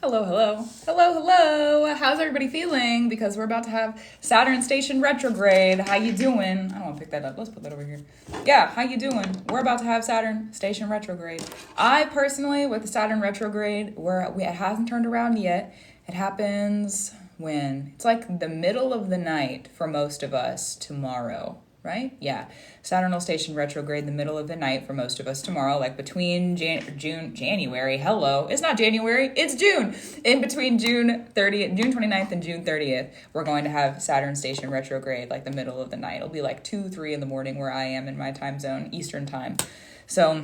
Hello, hello. Hello, hello. How's everybody feeling? Because we're about to have Saturn station retrograde. How you doing? I don't want to pick that up. Let's put that over here. Yeah, how you doing? We're about to have Saturn station retrograde. I personally, with the Saturn retrograde, it hasn't turned around yet. It happens when? It's like the middle of the night for most of us tomorrow. Right? Yeah. Saturn will station retrograde the middle of the night for most of us tomorrow, like between January. Hello. It's not January, it's June. In between June 30th, June 29th and June 30th, we're going to have Saturn station retrograde like the middle of the night. It'll be like 2, 3 in the morning where I am in my time zone, Eastern time. So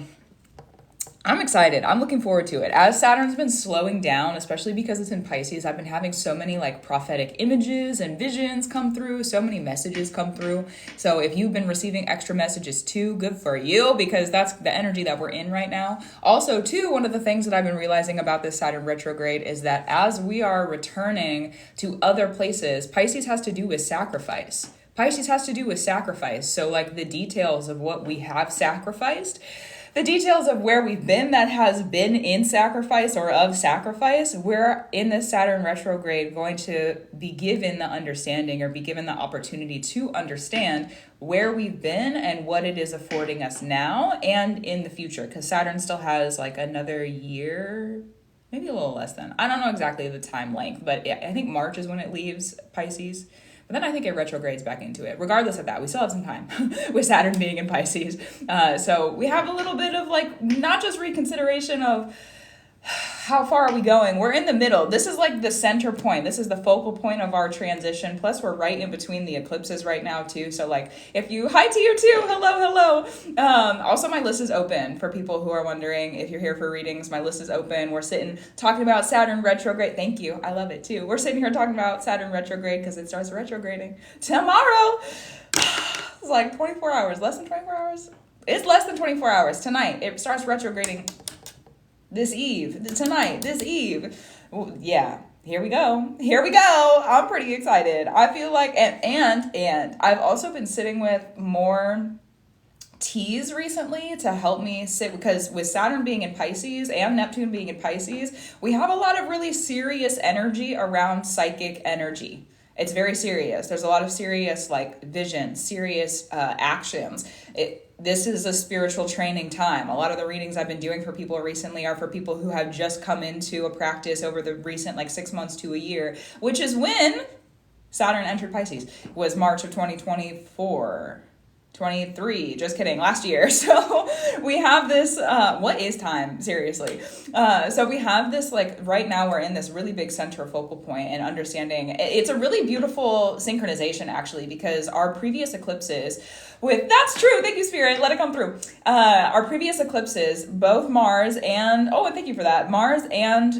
I'm excited. I'm looking forward to it. As Saturn's been slowing down, especially because it's in Pisces, I've been having so many like prophetic images and visions come through, so many messages come through. So if you've been receiving extra messages too, good for you, because that's the energy that we're in right now. Also, too, one of the things that I've been realizing about this Saturn retrograde is that as we are returning to other places, Pisces has to do with sacrifice. Pisces has to do with sacrifice. So like the details of what we have sacrificed, the details of where we've been that has been in sacrifice or of sacrifice, we're in this Saturn retrograde going to be given the understanding or be given the opportunity to understand where we've been and what it is affording us now and in the future. Because Saturn still has like another year, maybe a little less than. I don't know exactly the time length, but I think March is when it leaves Pisces. But then I think it retrogrades back into it. Regardless of that, we still have some time with Saturn being in Pisces. So we have a little bit of like, not just reconsideration of how far are we going? We're in the middle. This is like the center point. This is the focal point of our transition. Plus, we're right in between the eclipses right now, too. So, like, if you, hi to you, too. Hello, hello. Also, my list is open for people who are wondering if you're here for readings. My list is open. We're sitting talking about Saturn retrograde. Thank you. I love it, too. We're sitting here talking about Saturn retrograde because it starts retrograding tomorrow. It's like 24 hours, less than 24 hours. It's less than 24 hours tonight. It starts retrograding this eve. Yeah, here we go. I'm pretty excited. I feel like, and I've also been sitting with more teas recently to help me sit, because with Saturn being in Pisces and Neptune being in Pisces, we have a lot of really serious energy around psychic energy. It's very serious. There's a lot of serious like vision, serious actions. This is a spiritual training time. A lot of the readings I've been doing for people recently are for people who have just come into a practice over the recent like 6 months to a year, which is when Saturn entered Pisces. It was March of 2024. 23, just kidding, last year. So we have this, what is time? Seriously. So we have this, like, right now we're in this really big center focal point and understanding. It's a really beautiful synchronization, actually, because our previous eclipses that's true, thank you, Spirit, let it come through. Our previous eclipses, both Mars and, thank you for that, Mars and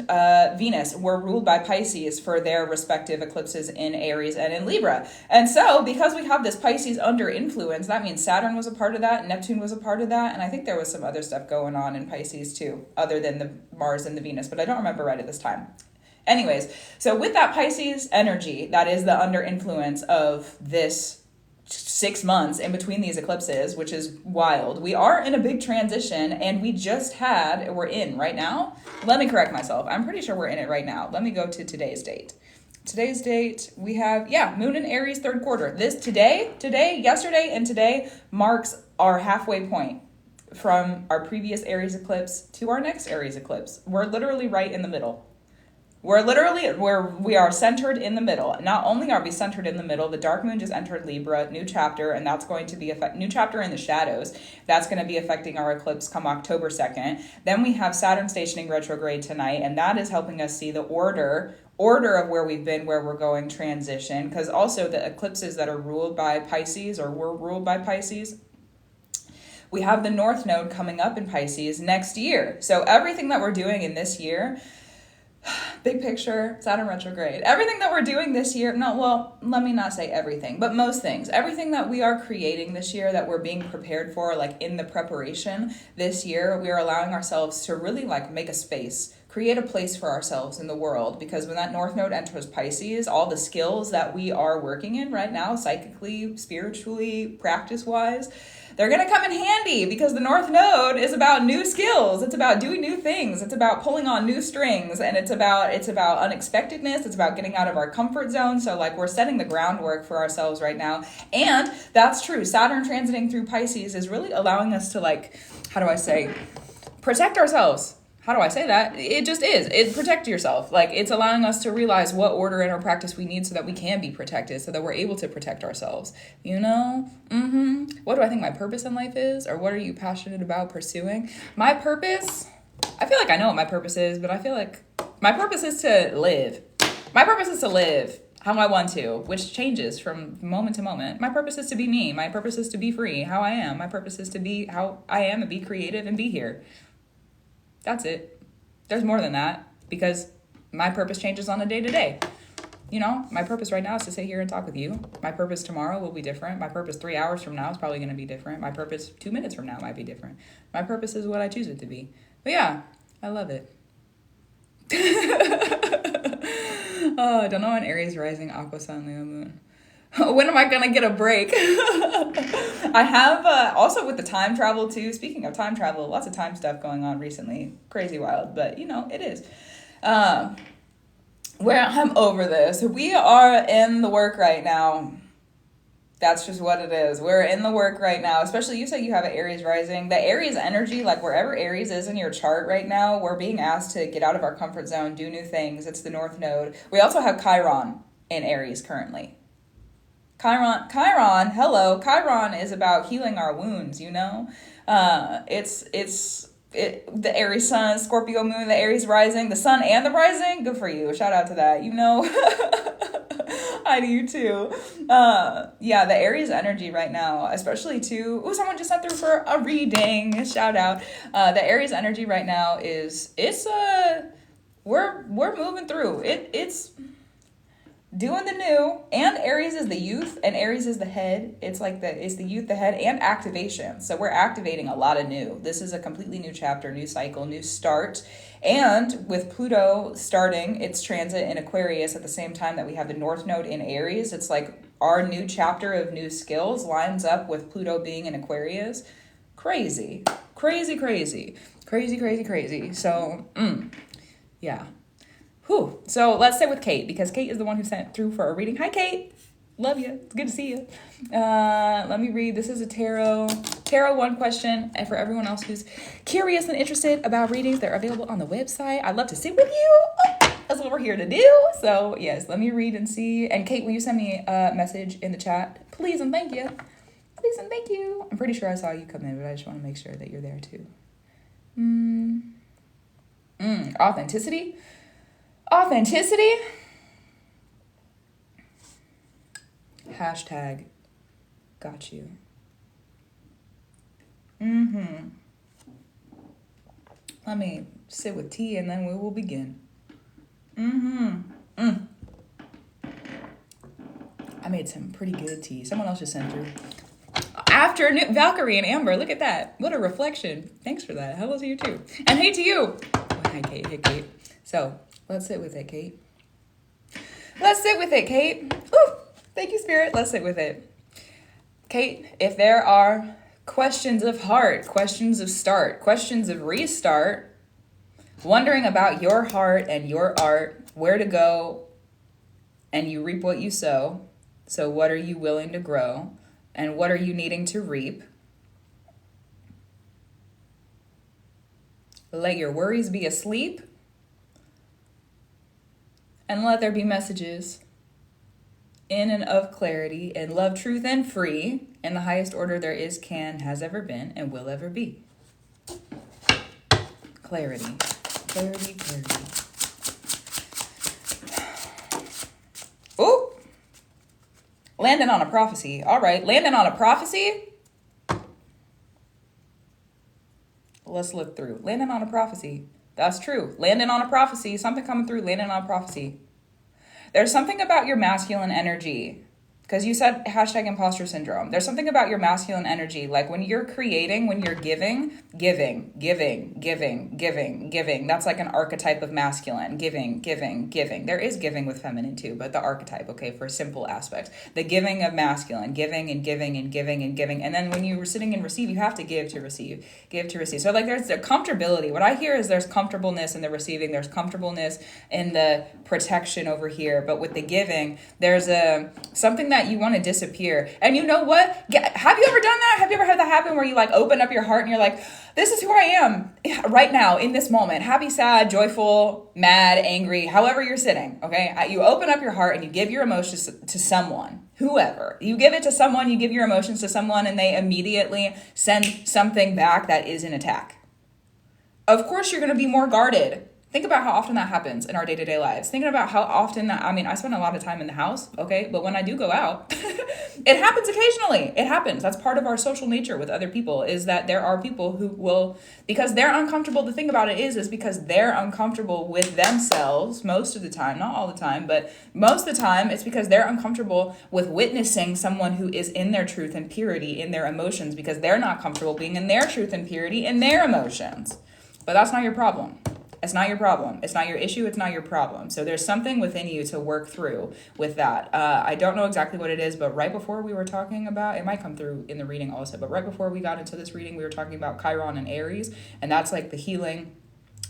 Venus were ruled by Pisces for their respective eclipses in Aries and in Libra. And so, because we have this Pisces under influence, that means Saturn was a part of that, Neptune was a part of that, and I think there was some other stuff going on in Pisces too, other than the Mars and the Venus, but I don't remember right at this time. Anyways, so with that Pisces energy, that is the under influence of this 6 months in between these eclipses, which is wild. We are in a big transition, and we're in right now. Let me correct myself. I'm pretty sure we're in it right now. Let me go to today's date. Today's date, we have, Moon in Aries, third quarter. Yesterday, and today marks our halfway point from our previous Aries eclipse to our next Aries eclipse. We're literally right in the middle. We are centered in the middle. Not only are we centered in the middle, the dark moon just entered Libra, new chapter, and that's going to be new chapter in the shadows. That's going to be affecting our eclipse come October 2nd. Then we have Saturn stationing retrograde tonight, and that is helping us see the order of where we've been, where we're going, transition, because also the eclipses that are ruled by Pisces or were ruled by Pisces, we have the North Node coming up in Pisces next year. So everything that we're doing in this year, big picture, Saturn retrograde. Everything that we're doing this year, let me not say everything, but most things. Everything that we are creating this year, that we're being prepared for, like in the preparation this year, we are allowing ourselves to really like make a space, create a place for ourselves in the world, because when that North Node enters Pisces, all the skills that we are working in right now, psychically, spiritually, practice-wise, they're going to come in handy, because the North Node is about new skills. It's about doing new things. It's about pulling on new strings, and it's about unexpectedness. It's about getting out of our comfort zone. So like, we're setting the groundwork for ourselves right now. And that's true. Saturn transiting through Pisces is really allowing us to, like, how do I say, protect ourselves. How do I say that? It just is. It protect yourself. Like, it's allowing us to realize what order in our practice we need so that we can be protected, so that we're able to protect ourselves. You know? What do I think my purpose in life is? Or what are you passionate about pursuing? My purpose, I feel like I know what my purpose is, but I feel like my purpose is to live. My purpose is to live how I want to, which changes from moment to moment. My purpose is to be me. My purpose is to be free, how I am. My purpose is to be how I am and be creative and be here. That's it. There's more than that, because my purpose changes on a day-to-day. You know, my purpose right now is to sit here and talk with you. My purpose tomorrow will be different. My purpose 3 hours from now is probably going to be different. My purpose 2 minutes from now might be different. My purpose is what I choose it to be. But yeah, I love it. Oh, I don't know, an Aries rising, Aqua Sun, Leo Moon. When am I going to get a break? I have also with the time travel too. Speaking of time travel, lots of time stuff going on recently. Crazy wild, but you know, it is. Where I'm over this. We are in the work right now. That's just what it is. We're in the work right now, especially you said you have an Aries rising. The Aries energy, like wherever Aries is in your chart right now, we're being asked to get out of our comfort zone, do new things. It's the North Node. We also have Chiron in Aries currently. Chiron, hello. Chiron is about healing our wounds, you know? The Aries sun, Scorpio moon, the Aries rising, the sun and the rising. Good for you. Shout out to that, you know? I do too. Yeah, the Aries energy right now, especially too. Oh, someone just sent through for a reading. Shout out. The Aries energy right now we're moving through. It's doing the new, and Aries is the youth, and Aries is the head. It's the youth, the head, and activation. So we're activating a lot of new. This is a completely new chapter, new cycle, new start. And with Pluto starting its transit in Aquarius at the same time that we have the North Node in Aries, it's like our new chapter of new skills lines up with Pluto being in Aquarius. Crazy. So, yeah. Whew. So let's sit with Kate, because Kate is the one who sent through for a reading. Hi, Kate. Love you. It's good to see you. Let me read. This is a tarot one question. And for everyone else who's curious and interested about readings, they're available on the website. I'd love to sit with you. That's what we're here to do. So yes, let me read and see. And Kate, will you send me a message in the chat? Please and thank you. Please and thank you. I'm pretty sure I saw you come in, but I just want to make sure that you're there too. Authenticity. Hashtag got you. Let me sit with tea and then we will begin. I made some pretty good tea. Someone else just sent through. Afternoon, Valkyrie and Amber, look at that. What a reflection. Thanks for that. Hello to you too. And hey to you. Oh, hi, Kate. Hey, Kate. So let's sit with it, Kate. Ooh, thank you, Spirit. Let's sit with it. Kate, if there are questions of heart, questions of start, questions of restart, wondering about your heart and your art, where to go, and you reap what you sow. So what are you willing to grow? And what are you needing to reap? Let your worries be asleep. And let there be messages in and of clarity and love, truth, and free in the highest order there is, can, has ever been, and will ever be. Clarity. Ooh! Landing on a prophecy. All right, landing on a prophecy. Let's look through. Landing on a prophecy. That's true. Landing on a prophecy. Something coming through. Landing on a prophecy. There's something about your masculine energy Because you said hashtag imposter syndrome. There's something about your masculine energy. Like when you're creating, when you're giving. That's like an archetype of masculine. Giving. There is giving with feminine too, but the archetype, okay, for simple aspects. The giving of masculine, giving. And then when you're sitting and receive, you have to give to receive. So like there's the comfortability. What I hear is there's comfortableness in the receiving. There's comfortableness in the protection over here. But with the giving, there's something that you want to disappear. And you know what? Have you ever done that? Have you ever had that happen where you like open up your heart and you're like, this is who I am right now in this moment. Happy, sad, joyful, mad, angry, however you're sitting, okay? You open up your heart and you give your emotions to someone, whoever. You give it to someone, you give your emotions to someone, and they immediately send something back that is an attack. Of course, you're going to be more guarded. Think about how often that happens in our day-to-day lives. Thinking about how often that, I spend a lot of time in the house, okay? But when I do go out, it happens occasionally. It happens. That's part of our social nature with other people, is that there are people who will, because they're uncomfortable, the thing about it is because they're uncomfortable with themselves most of the time, not all the time, but most of the time it's because they're uncomfortable with witnessing someone who is in their truth and purity in their emotions, because they're not comfortable being in their truth and purity in their emotions. But that's not your problem. It's not your problem. It's not your issue. It's not your problem. So there's something within you to work through with that. I don't know exactly what it is, but right before we were talking about, it might come through in the reading also, but right before we got into this reading, we were talking about Chiron and Aries, and that's like the healing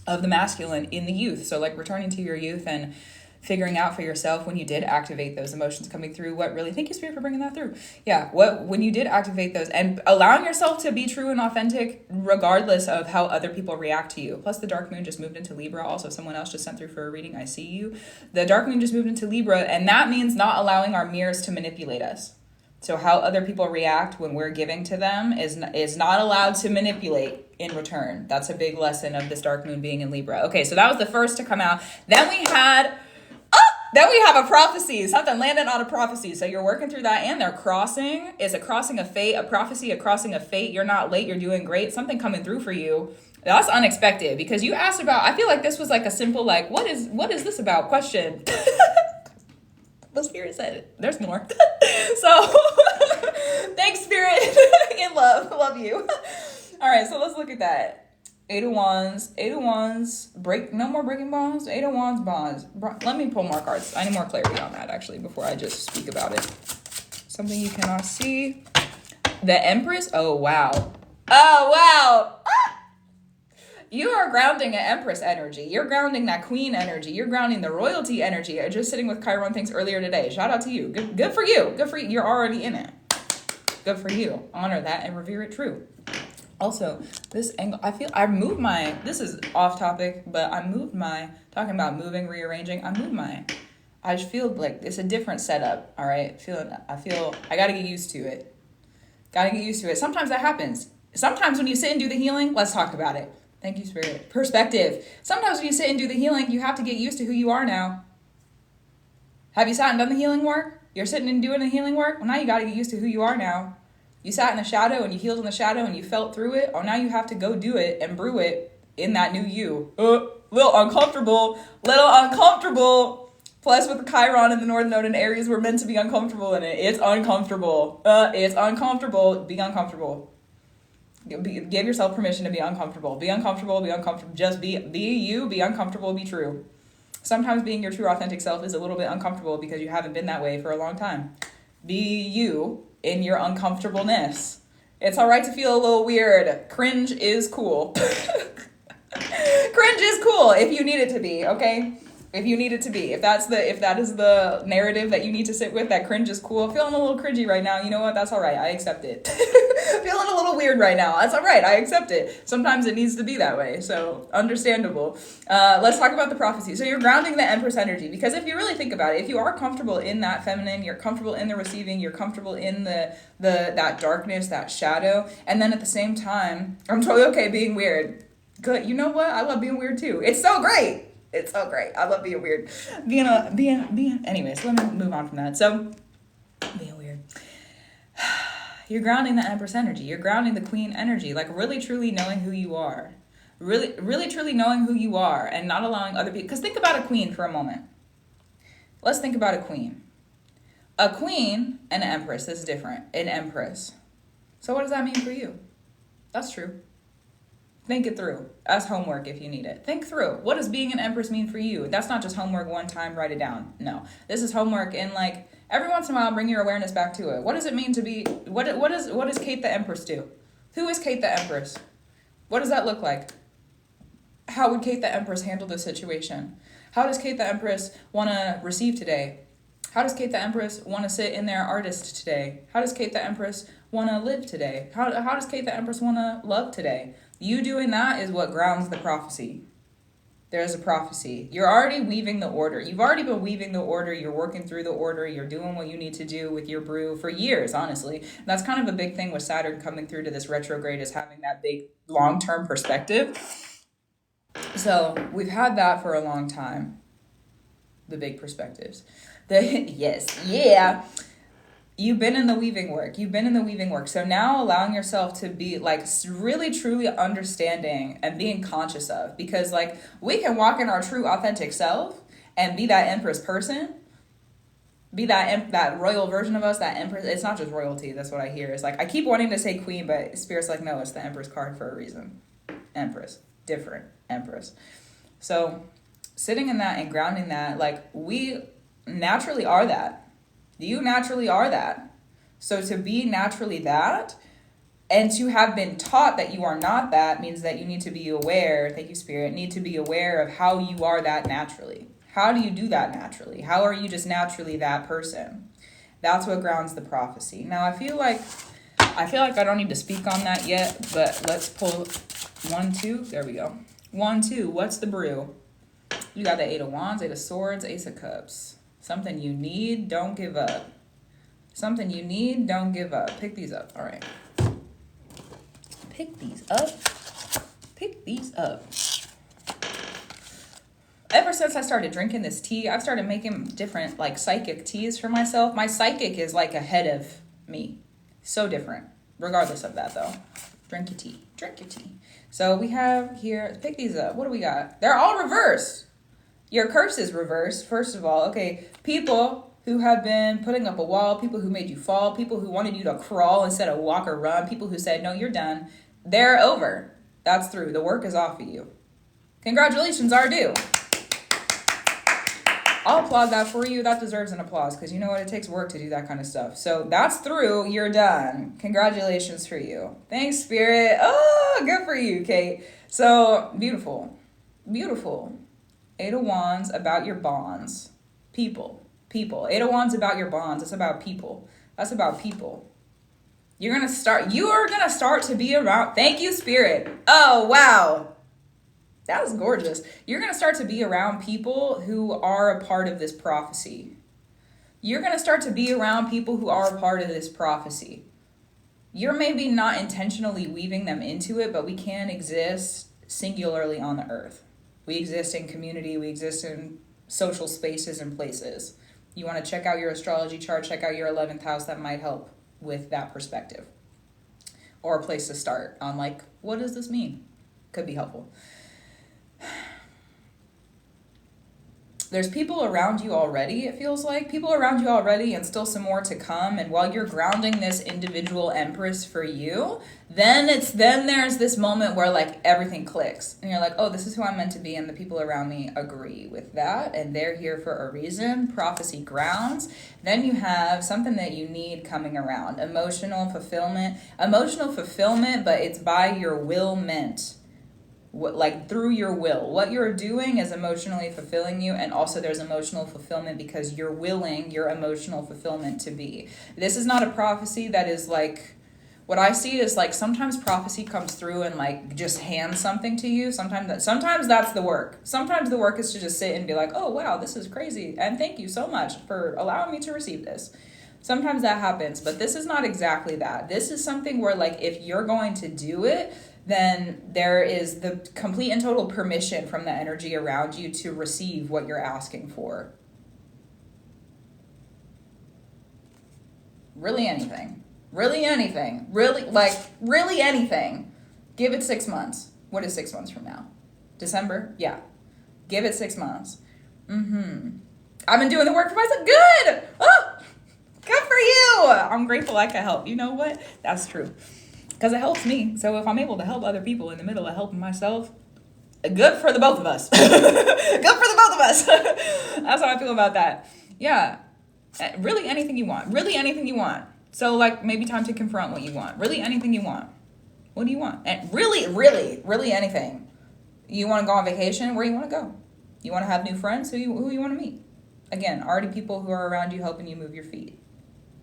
of the masculine in the youth. So like returning to your youth and figuring out for yourself when you did activate those emotions coming through, what really, thank you, Spirit, for bringing that through. Yeah, when you did activate those and allowing yourself to be true and authentic regardless of how other people react to you. Plus the dark moon just moved into Libra. Also, someone else just sent through for a reading. I see you. The dark moon just moved into Libra, and that means not allowing our mirrors to manipulate us. So how other people react when we're giving to them is not allowed to manipulate in return. That's a big lesson of this dark moon being in Libra. Okay, so that was the first to come out. Then we have a prophecy. Something landed on a prophecy. So you're working through that, and they're crossing. It's a crossing of fate, a prophecy, a crossing of fate. You're not late. You're doing great. Something coming through for you. That's unexpected, because you asked about, I feel like this was like a simple, like, what is this about question. The Spirit said it. There's more. So thanks, Spirit. In love you. All right, so let's look at that. Eight of Wands, no more breaking bonds. Eight of Wands, bonds. Let me pull more cards. I need more clarity on that, actually, before I just speak about it. Something you cannot see. The Empress, oh, wow. Ah! You are grounding an Empress energy. You're grounding that Queen energy. You're grounding the royalty energy. I just sitting with Chiron things earlier today. Shout out to you. Good for you. Good for you. You're already in it. Good for you. Honor that and revere it true. Also, this angle, this is off topic, but talking about moving, rearranging, I just feel like it's a different setup, all right? I gotta get used to it. Sometimes that happens. Sometimes when you sit and do the healing, let's talk about it. Thank you, Spirit. Perspective. Sometimes when you sit and do the healing, you have to get used to who you are now. Have you sat and done the healing work? You're sitting and doing the healing work? Well, now you gotta get used to who you are now. You sat in the shadow and you healed in the shadow and you felt through it. Oh, now you have to go do it and brew it in that new you. Little uncomfortable. Plus with the Chiron and the North Node in Aries, we're meant to be uncomfortable in it. It's uncomfortable. It's uncomfortable. Be uncomfortable. Give yourself permission to be uncomfortable. Be uncomfortable. Just be you. Be uncomfortable. Be true. Sometimes being your true authentic self is a little bit uncomfortable because you haven't been that way for a long time. Be you in your uncomfortableness. It's all right to feel a little weird. Cringe is cool. Cringe is cool if you need it to be, okay? If you need it to be. If that is the narrative that you need to sit with, that cringe is cool. Feeling a little cringy right now, you know what? That's all right. I accept it. Feeling a little weird right now. That's all right. I accept it. Sometimes it needs to be that way. So understandable. Let's talk about the prophecy. So you're grounding the Empress energy, because if you really think about it, if you are comfortable in that feminine, you're comfortable in the receiving, you're comfortable in that darkness, that shadow, and then at the same time, I'm totally okay being weird. Good. You know what? I love being weird too. It's so great. I love being weird. Anyways, let me move on from that. So, being weird. You're grounding the Empress energy. You're grounding the Queen energy. Like really, truly knowing who you are. Really, really, truly knowing who you are and not allowing other people. Because think about a queen for a moment. Let's think about a queen. A queen and an empress is different. An empress. So what does that mean for you? That's true. Think it through. As homework if you need it. Think through. What does being an empress mean for you? That's not just homework one time, write it down. No. This is homework in like every once in a while bring your awareness back to it. What does it mean to be what does Kate the Empress do? Who is Kate the Empress? What does that look like? How would Kate the Empress handle the situation? How does Kate the Empress want to receive today? How does Kate the Empress want to sit in their artist today? How does Kate the Empress want to live today? How does Kate the Empress want to love today? You doing that is what grounds the prophecy. There's a prophecy. You're already weaving the order. You've already been weaving the order. You're working through the order. You're doing what you need to do with your brew for years, honestly. And that's kind of a big thing with Saturn coming through to this retrograde, is having that big long-term perspective. So we've had that for a long time. The big perspectives. You've been in the weaving work. So now allowing yourself to be like really truly understanding and being conscious of, because like we can walk in our true authentic self and be that empress person, be that royal version of us, that empress. It's not just royalty. That's what I hear. It's like, I keep wanting to say queen, but Spirit's like, no, it's the empress card for a reason. Empress, different empress. So sitting in that and grounding that, like we naturally are that. You naturally are that. So to be naturally that and to have been taught that you are not that means that you need to be aware, thank you Spirit, need to be aware of how you are that naturally. How do you do that naturally? How are you just naturally that person? That's what grounds the prophecy. Now I feel like I don't need to speak on that yet, but let's pull 1, 2. There we go. 1, 2. What's the brew? You got the 8 of Wands, 8 of Swords, Ace of Cups. Something you need, don't give up. Something you need, don't give up. Pick these up. All right. Pick these up. Pick these up. Ever since I started drinking this tea, I've started making different like psychic teas for myself. My psychic is like ahead of me. So different. Regardless of that though. Drink your tea. Drink your tea. So we have here, pick these up. What do we got? They're all reversed. Your curse is reversed, first of all. Okay, people who have been putting up a wall, people who made you fall, people who wanted you to crawl instead of walk or run, people who said, no, you're done, they're over. That's through. The work is off of you. Congratulations are due. I'll applaud that for you. That deserves an applause because you know what? It takes work to do that kind of stuff. So that's through. You're done. Congratulations for you. Thanks, Spirit. Oh, good for you, Kate. So beautiful. Beautiful. 8 of Wands about your bonds. People. 8 of Wands about your bonds. It's about people. That's about people. You are going to start to be around. Thank you, Spirit. Oh, wow. That was gorgeous. You're going to start to be around people who are a part of this prophecy. You're going to start to be around people who are a part of this prophecy. You're maybe not intentionally weaving them into it, but we can exist singularly on the earth. We exist in community. We exist in social spaces and places. You want to check out your astrology chart, check out your 11th house. That might help with that perspective. Or a place to start on like, what does this mean? Could be helpful. There's people around you already, it feels like. People around you already and still some more to come. And while you're grounding this individual empress for you, then there's this moment where like everything clicks. And you're like, oh, this is who I'm meant to be. And the people around me agree with that. And they're here for a reason. Prophecy grounds. Then you have something that you need coming around. Emotional fulfillment, but it's by your will meant. Like through your will. What you're doing is emotionally fulfilling you, and also there's emotional fulfillment because you're willing your emotional fulfillment to be. This is not a prophecy that is like, what I see is like sometimes prophecy comes through and like just hands something to you. Sometimes that's the work. Sometimes the work is to just sit and be like, oh wow, this is crazy, and thank you so much for allowing me to receive this. Sometimes that happens, but this is not exactly that. This is something where like if you're going to do it, then there is the complete and total permission from the energy around you to receive what you're asking for. Really anything. Really anything. Really anything. Give it 6 months. What is 6 months from now? December? Yeah. Give it 6 months. I've been doing the work for myself. Good! Oh! I'm grateful I can help. You know what? That's true. Because it helps me. So if I'm able to help other people in the middle of helping myself, good for the both of us. Good for the both of us. That's how I feel about that. Yeah. Really anything you want. Really anything you want. So like maybe time to confront what you want. Really anything you want. What do you want? And really anything. You want to go on vacation? Where you want to go? You want to have new friends? Who you want to meet? Again, already people who are around you helping you move your feet.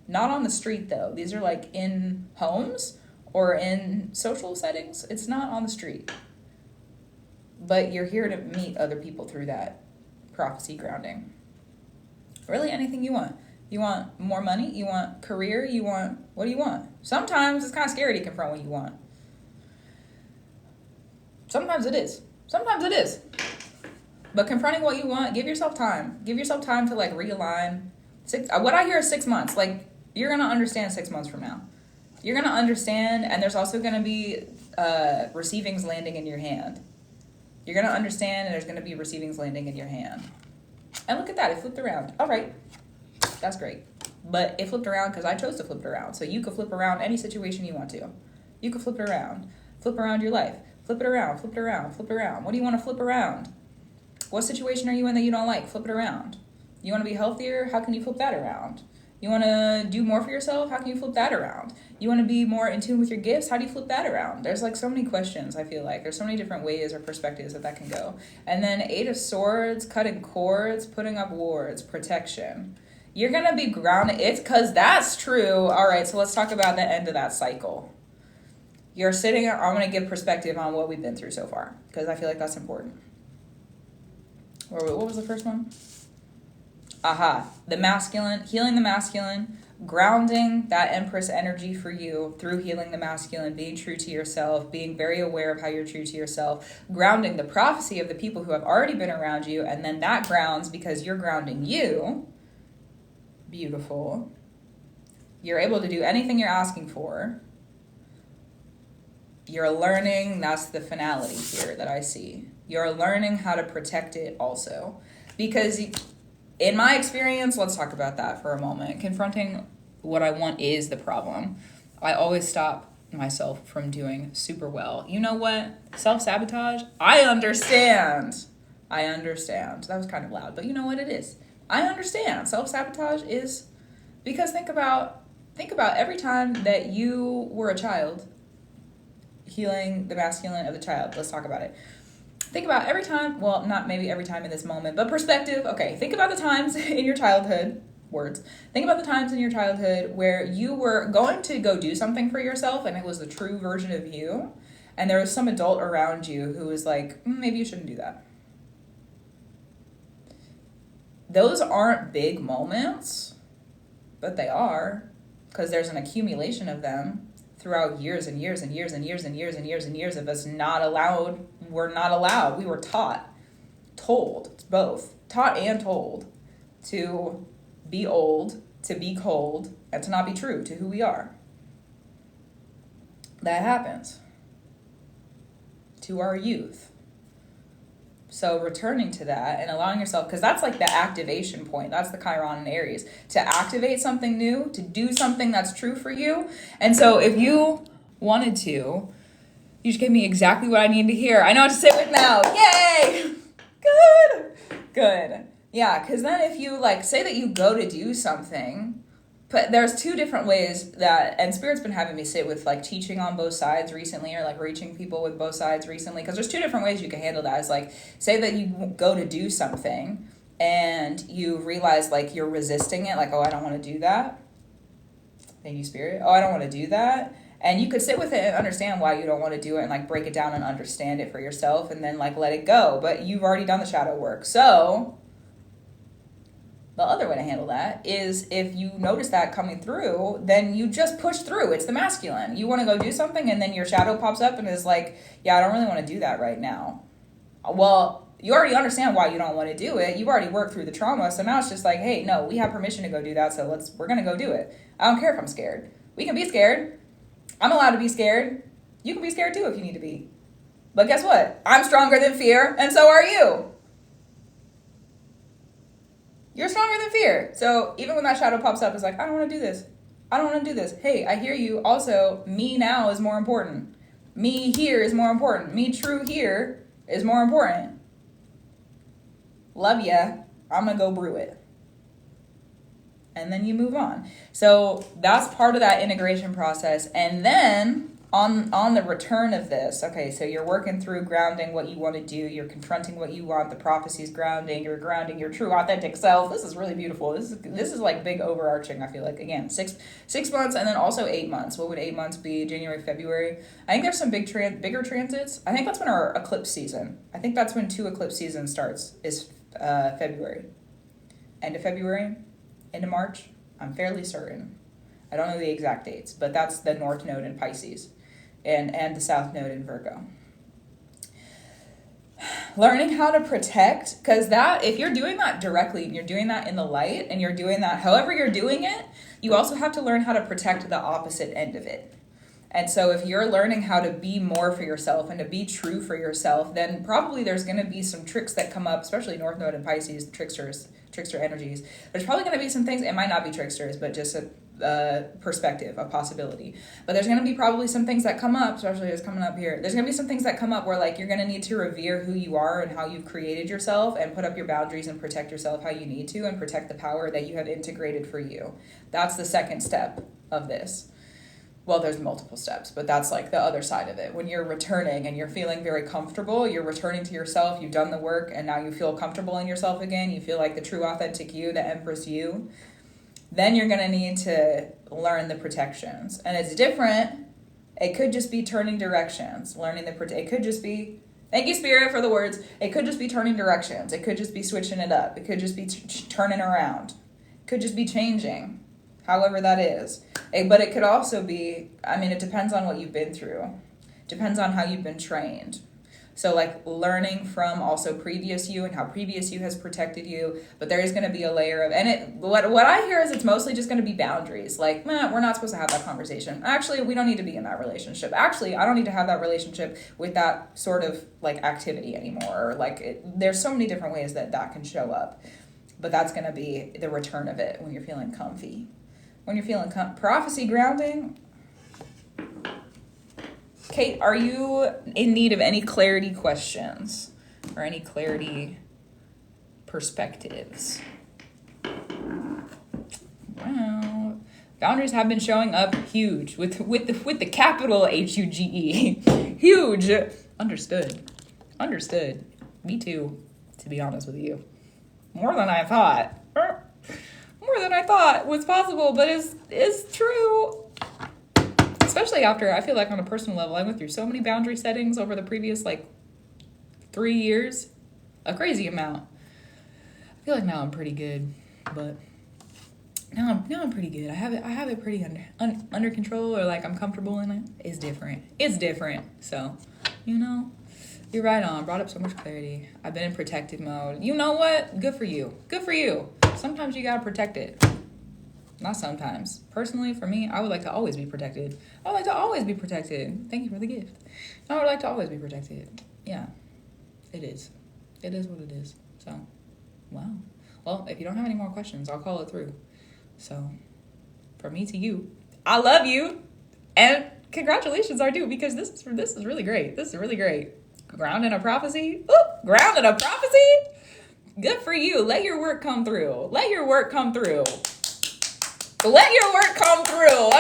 Not on the street though. These are like in homes or in social settings. It's not on the street. But you're here to meet other people through that prophecy grounding. Really anything you want. You want more money? You want career? What do you want? Sometimes it's kind of scary to confront what you want. Sometimes it is. But confronting what you want, give yourself time. Give yourself time to like realign. What I hear is 6 months. Like you're going to understand 6 months from now. You're going to understand, and there's also going to be receivings landing in your hand. You're going to understand, and there's going to be receivings landing in your hand. And look at that. It flipped around. All right. That's great. But it flipped around because I chose to flip it around. So you could flip around any situation you want to. You could flip it around. Flip around your life. Flip it around. Flip it around. Flip it around. What do you want to flip around? What situation are you in that you don't like? Flip it around. You want to be healthier? How can you flip that around? You want to do more for yourself? How can you flip that around? You want to be more in tune with your gifts? How do you flip that around? There's like so many questions, I feel like. There's so many different ways or perspectives that can go. And then 8 of Swords, cutting cords, putting up wards, protection. You're going to be grounded. It's because that's true. All right, so let's talk about the end of that cycle. You're sitting, I'm going to give perspective on what we've been through so far because I feel like that's important. What was the first one? The masculine, healing the masculine, grounding that Empress energy for you through healing the masculine, being true to yourself, being very aware of how you're true to yourself, grounding the prophecy of the people who have already been around you, and then that grounds because you're grounding you. Beautiful. You're able to do anything you're asking for. You're learning, that's the finality here that I see. You're learning how to protect it also. Because in my experience, let's talk about that for a moment. Confronting what I want is the problem. I always stop myself from doing super well. You know what? Self-sabotage? I understand. That was kind of loud, but you know what it is. I understand. Self-sabotage is because think about every time that you were a child, healing the masculine of the child. Let's talk about it. Think about every time, well, not maybe every time in this moment, but perspective. Okay, think about the times in your childhood, think about the times in your childhood where you were going to go do something for yourself and it was the true version of you. And there was some adult around you who was like, maybe you shouldn't do that. Those aren't big moments, but they are because there's an accumulation of them throughout years and years and years and years and years and years and years of us not allowed. We're not allowed. We were told, both taught and told to be old, to be cold, and to not be true to who we are. That happens to our youth. So returning to that and allowing yourself, because that's like the activation point. That's the Chiron in Aries. To activate something new, to do something that's true for you. And so if you wanted to, you just gave me exactly what I need to hear. I know what to sit with now. Yay! Good. Yeah, because then if you like say that you go to do something, but there's 2 different ways that, and Spirit's been having me sit with like teaching on both sides recently or like reaching people with both sides recently, because there's 2 different ways you can handle that. It's like, say that you go to do something and you realize like you're resisting it, like, oh, I don't want to do that. Thank you, Spirit. Oh, I don't want to do that. And you could sit with it and understand why you don't want to do it and like break it down and understand it for yourself and then like let it go. But you've already done the shadow work. So the other way to handle that is if you notice that coming through, then you just push through. It's the masculine. You want to go do something and then your shadow pops up and is like, yeah, I don't really want to do that right now. Well, you already understand why you don't want to do it. You've already worked through the trauma. So now it's just like, hey, no, we have permission to go do that. So we're going to go do it. I don't care if I'm scared. We can be scared. I'm allowed to be scared. You can be scared too if you need to be. But guess what? I'm stronger than fear, and so are you. You're stronger than fear. So even when that shadow pops up, it's like, I don't want to do this. I don't want to do this. Hey, I hear you. Also, me now is more important. Me here is more important. Me true here is more important. Love ya. I'm going to go brew it. And then you move on. So that's part of that integration process. And then on the return of this, okay, so you're working through grounding what you want to do. You're confronting what you want. The prophecy's grounding. You're grounding your true authentic self. This is really beautiful. This is like big overarching, I feel like. Again, six months and then also 8 months. What would 8 months be? January, February. I think there's some bigger transits. I think that's when our eclipse season. I think that's when 2 eclipse season starts, is February. End of February, end of March. I'm fairly certain. I don't know the exact dates, but that's the North Node in Pisces and the South Node in Virgo. Learning how to protect, because that, if you're doing that directly and you're doing that in the light and you're doing that however you're doing it, you also have to learn how to protect the opposite end of it. And so if you're learning how to be more for yourself and to be true for yourself, then probably there's going to be some tricks that come up, especially North Node and Pisces, trickster energies. There's probably going to be some things, it might not be tricksters, but just a perspective, a possibility. But there's going to be probably some things that come up, especially it's coming up here. There's going to be some things that come up where like you're going to need to revere who you are and how you've created yourself and put up your boundaries and protect yourself how you need to and protect the power that you have integrated for you. That's the second step of this. Well, there's multiple steps, but that's like the other side of it. When you're returning and you're feeling very comfortable, you're returning to yourself, you've done the work, and now you feel comfortable in yourself again, you feel like the true authentic you, the Empress you, then you're going to need to learn the protections. And it's different. It could just be turning directions, learning it could just be, thank you, Spirit, for the words. It could just be turning directions. It could just be switching it up. It could just be turning around. It could just be changing, however that is. But it could also be, I mean, it depends on what you've been through. Depends on how you've been trained. So like learning from also previous you and how previous you has protected you, but there is going to be a layer of, and what I hear is it's mostly just going to be boundaries. Like, we're not supposed to have that conversation. Actually, we don't need to be in that relationship. Actually, I don't need to have that relationship with that sort of like activity anymore. Or like there's so many different ways that can show up, but that's going to be the return of it when you're feeling comfy. When you're feeling prophecy grounding. Kate, are you in need of any clarity questions or any clarity perspectives? Wow. Boundaries have been showing up huge with the capital HUGE. Huge. Understood. Me too, to be honest with you. More than I thought. More than I thought was possible, but is true. Especially after, I feel like on a personal level, I went through so many boundary settings over the previous, 3 years. A crazy amount. I feel like now I'm pretty good, but now I'm pretty good. I have it pretty under control, or I'm comfortable in it. It's different. So, you're right on. Brought up so much clarity. I've been in protective mode. You know what? Good for you. Sometimes you gotta protect it. Not sometimes. Personally, for me, I would like to always be protected. Thank you for the gift. I would like to always be protected. Yeah, it is. It is what it is. So, wow. Well, if you don't have any more questions, I'll call it through. So, from me to you, I love you. And congratulations are due, because this is really great. Grounding a prophecy. Good for you. Let your work come through. Let your work come through. Let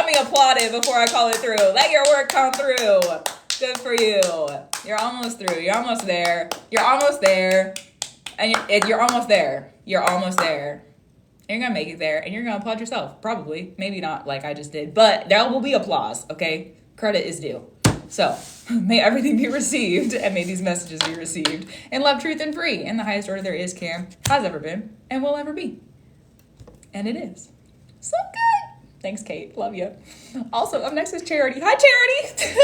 me applaud it before I call it through. Let your work come through. Good for you. You're almost through. You're almost there. And you're almost there. And you're going to make it there. And you're going to applaud yourself. Probably. Maybe not like I just did. But there will be applause. Okay? Credit is due. So, may everything be received. And may these messages be received. In love, truth, and free. In the highest order there is, can, has ever been, and will ever be. And it is. So good. Thanks, Kate. Love you. Also, up next is Charity. Hi, Charity.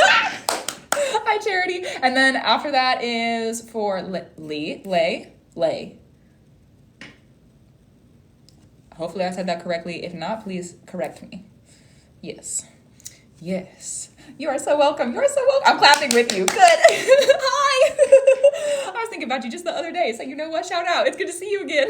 Hi, Charity. And then after that is for Lay. Hopefully I said that correctly. If not, please correct me. Yes. You are so welcome. You're so welcome. I'm clapping with you. Good. Hi. I was thinking about you just the other day. So you know what? Shout out. It's good to see you again.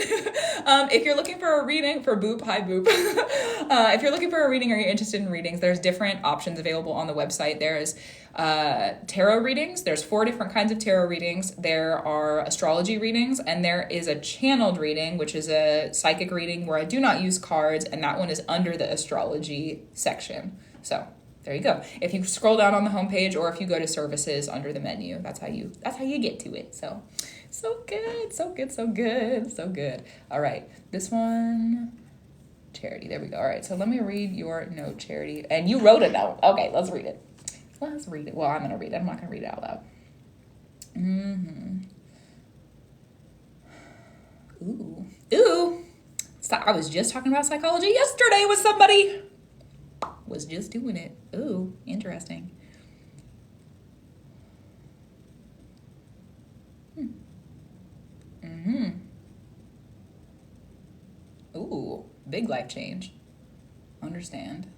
If you're looking for a reading for Boop, hi Boop. If you're looking for a reading or you're interested in readings, there's different options available on the website. There's tarot readings. There's 4 different kinds of tarot readings. There are astrology readings, and there is a channeled reading, which is a psychic reading where I do not use cards, and that one is under the astrology section. So there you go. If you scroll down on the homepage, or if you go to services under the menu, that's how you get to it. So good, so good, so good, so good. All right, this one, Charity. There we go. All right, so let me read your note, Charity. And you wrote a note. Okay, let's read it. Let's read it. Well, I'm gonna read it. I'm not gonna read it out loud. Ooh. So I was just talking about psychology yesterday with somebody. Was just doing it. Ooh, interesting. Ooh, big life change. Understand.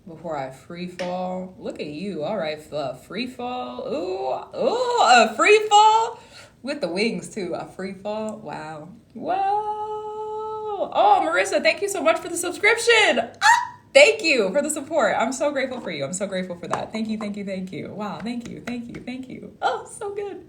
Before I free fall. Look at you. All right, free fall. Ooh, a free fall with the wings too. A free fall. Wow. Oh, Marissa, thank you so much for the subscription. Thank you for the support. I'm so grateful for you. I'm so grateful for that. Thank you. Wow, thank you. Oh, so good.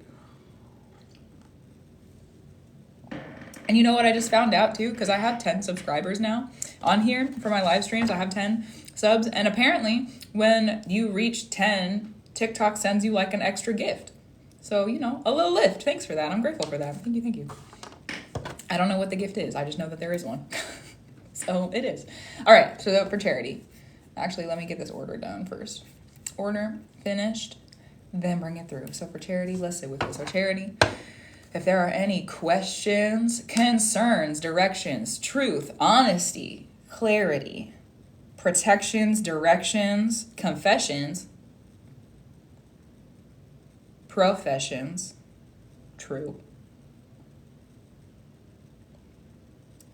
And you know what I just found out too? Because I have 10 subscribers now on here for my live streams. I have 10 subs. And apparently when you reach 10, TikTok sends you like an extra gift. So, you know, a little lift. Thanks for that. I'm grateful for that. Thank you. I don't know what the gift is. I just know that there is one. So it is. All right. So for Charity. Actually, let me get this order done first. Order finished. Then bring it through. So for Charity, let's sit with it. So Charity, if there are any questions, concerns, directions, truth, honesty, clarity, protections, directions, confessions, professions, true,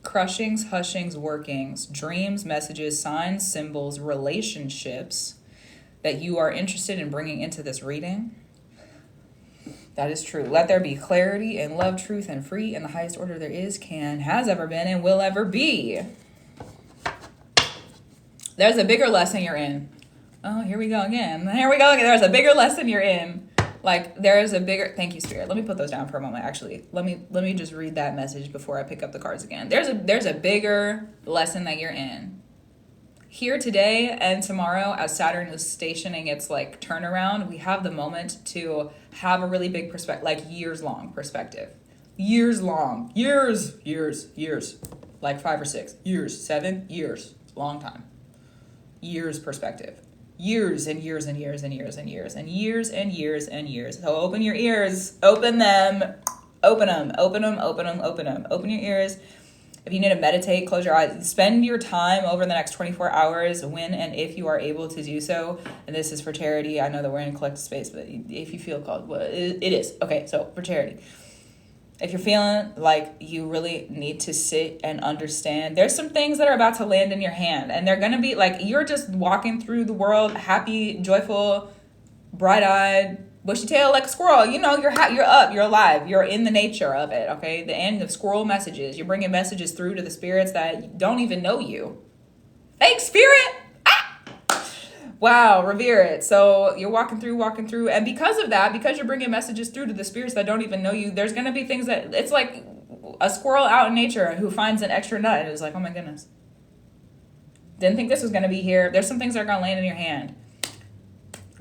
crushings, hushings, workings, dreams, messages, signs, symbols, relationships that you are interested in bringing into this reading, that is true. Let there be clarity and love, truth, and free in the highest order there is, can, has ever been, and will ever be. There's a bigger lesson you're in. Oh, here we go again. There's a bigger lesson you're in. Like, there's a bigger... Thank you, Spirit. Let me put those down for a moment, actually. Let me just read that message before I pick up the cards again. There's a bigger lesson that you're in. Here today and tomorrow, as Saturn is stationing its like turnaround, we have the moment to have a really big perspective, like years-long perspective. Years, like 5 or 6 years, 7 years, long time. Years perspective. Years and years and years and years and years and years and years and years. So open your ears, open them. Open your ears. If you need to meditate, close your eyes. Spend your time over the next 24 hours when and if you are able to do so. And this is for Charity. I know that we're in collective space, but if you feel called, well, it is. Okay, so for Charity. If you're feeling like you really need to sit and understand, there's some things that are about to land in your hand. And they're going to be like, you're just walking through the world, happy, joyful, bright-eyed, bushy tail like a squirrel. You know, you're up, you're alive, you're in the nature of it, okay? The end of squirrel messages. You're bringing messages through to the spirits that don't even know you. Thanks, Spirit! Wow, revere it. So you're walking through. And because of that, because you're bringing messages through to the spirits that don't even know you, there's going to be things that, it's like a squirrel out in nature who finds an extra nut and is like, oh my goodness. Didn't think this was going to be here. There's some things that are going to land in your hand.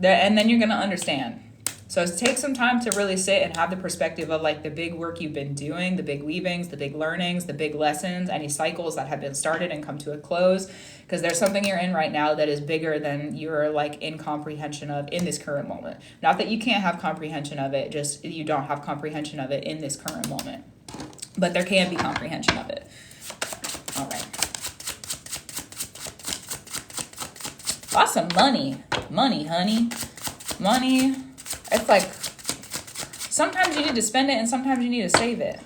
And then you're going to understand. So take some time to really sit and have the perspective of like the big work you've been doing, the big weavings, the big learnings, the big lessons, any cycles that have been started and come to a close. Because there's something you're in right now that is bigger than you're like in comprehension of in this current moment. Not that you can't have comprehension of it, just you don't have comprehension of it in this current moment. But there can be comprehension of it. All right. Awesome. Money, honey. Money. It's like sometimes you need to spend it and sometimes you need to save it.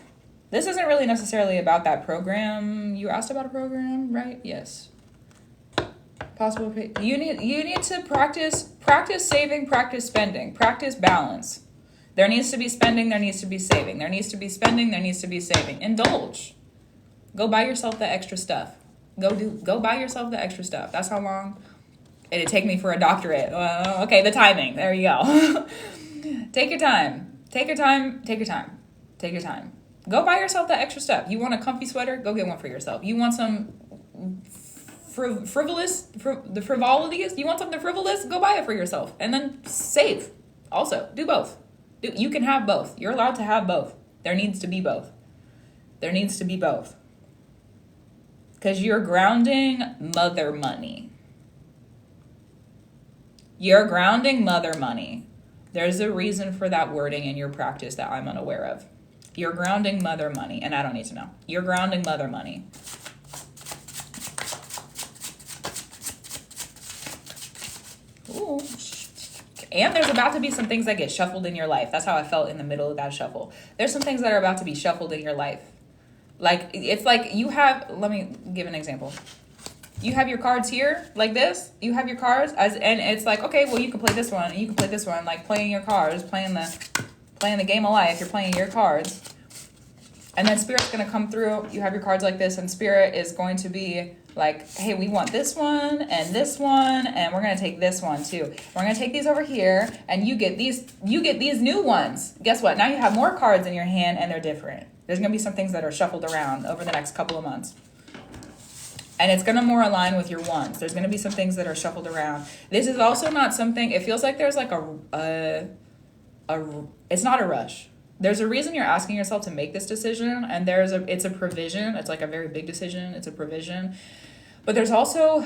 This isn't really necessarily about that program. You asked about a program, right? Yes. Possible. You need to practice saving, practice spending, practice balance. There needs to be spending, there needs to be saving. There needs to be spending, there needs to be saving. Indulge. Go buy yourself the extra stuff. Go buy yourself the extra stuff. That's how long it'd take me for a doctorate. Okay, the timing. There you go. Take your time. Take your time. Take your time. Take your time. Go buy yourself the extra stuff. You want a comfy sweater? Go get one for yourself. You want some frivolities? You want something frivolous? Go buy it for yourself. And then save. Also, do both. You can have both. You're allowed to have both. There needs to be both. There needs to be both. Because you're grounding mother money. You're grounding mother money. There's a reason for that wording in your practice that I'm unaware of. You're grounding mother money, and I don't need to know. You're grounding mother money. Ooh. And there's about to be some things that get shuffled in your life. That's how I felt in the middle of that shuffle. There's some things that are about to be shuffled in your life. Like, it's like you have, let me give an example. You have your cards here, like this. You have your cards, and it's like, okay, well, you can play this one, and you can play this one, like playing your cards, playing the game of life. You're playing your cards. And then Spirit's going to come through. You have your cards like this, and Spirit is going to be like, hey, we want this one, and we're going to take this one too. We're going to take these over here, and you get these new ones. Guess what? Now you have more cards in your hand, and they're different. There's going to be some things that are shuffled around over the next couple of months. And it's going to more align with your ones. There's going to be some things that are shuffled around. This is also not something, it feels like there's like it's not a rush. There's a reason you're asking yourself to make this decision, and it's a provision. It's like a very big decision. It's a provision. But there's also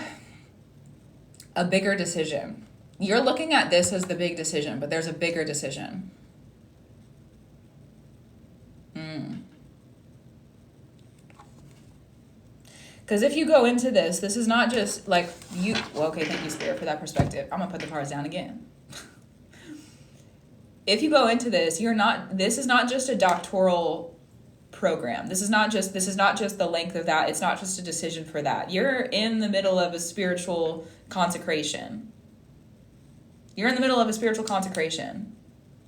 a bigger decision. You're looking at this as the big decision, but there's a bigger decision. Because if you go into this is not just like okay, thank you, Spirit, for that perspective. I'm going to put the cards down again. If you go into this, this is not just a doctoral program. This is not just the length of that. It's not just a decision for that. You're in the middle of a spiritual consecration. You're in the middle of a spiritual consecration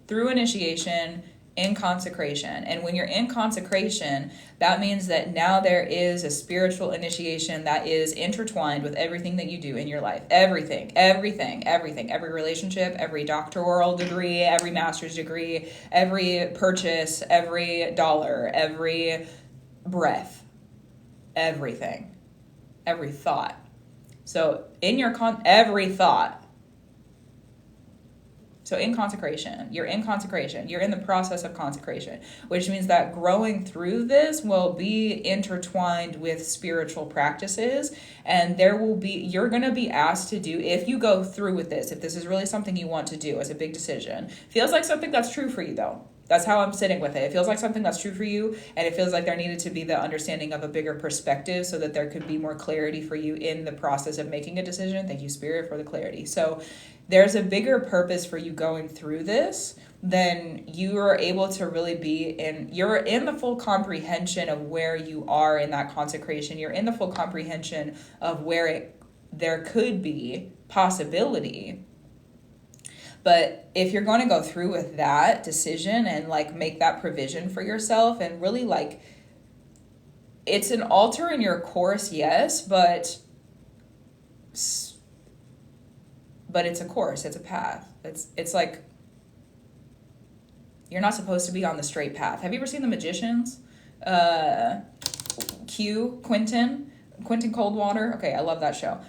through initiation, in consecration. And when you're in consecration, that means that now there is a spiritual initiation that is intertwined with everything that you do in your life. Everything. Every relationship, every doctoral degree, every master's degree, every purchase, every dollar, every breath, everything, every thought. So in your every thought. So in consecration, you're in the process of consecration, which means that growing through this will be intertwined with spiritual practices. And you're going to be asked to do, if you go through with this, if this is really something you want to do as a big decision, feels like something that's true for you though. That's how I'm sitting with it. It feels like something that's true for you, and it feels like there needed to be the understanding of a bigger perspective so that there could be more clarity for you in the process of making a decision. Thank you, Spirit, for the clarity. So there's a bigger purpose for you going through this, then you are able to really you're in the full comprehension of where you are in that consecration. You're in the full comprehension of where there could be possibility. But if you're going to go through with that decision and like make that provision for yourself and really like, it's an altar in your course, yes, but it's a course, it's a path. It's like, you're not supposed to be on the straight path. Have you ever seen The Magicians? Quentin Coldwater. Okay, I love that show.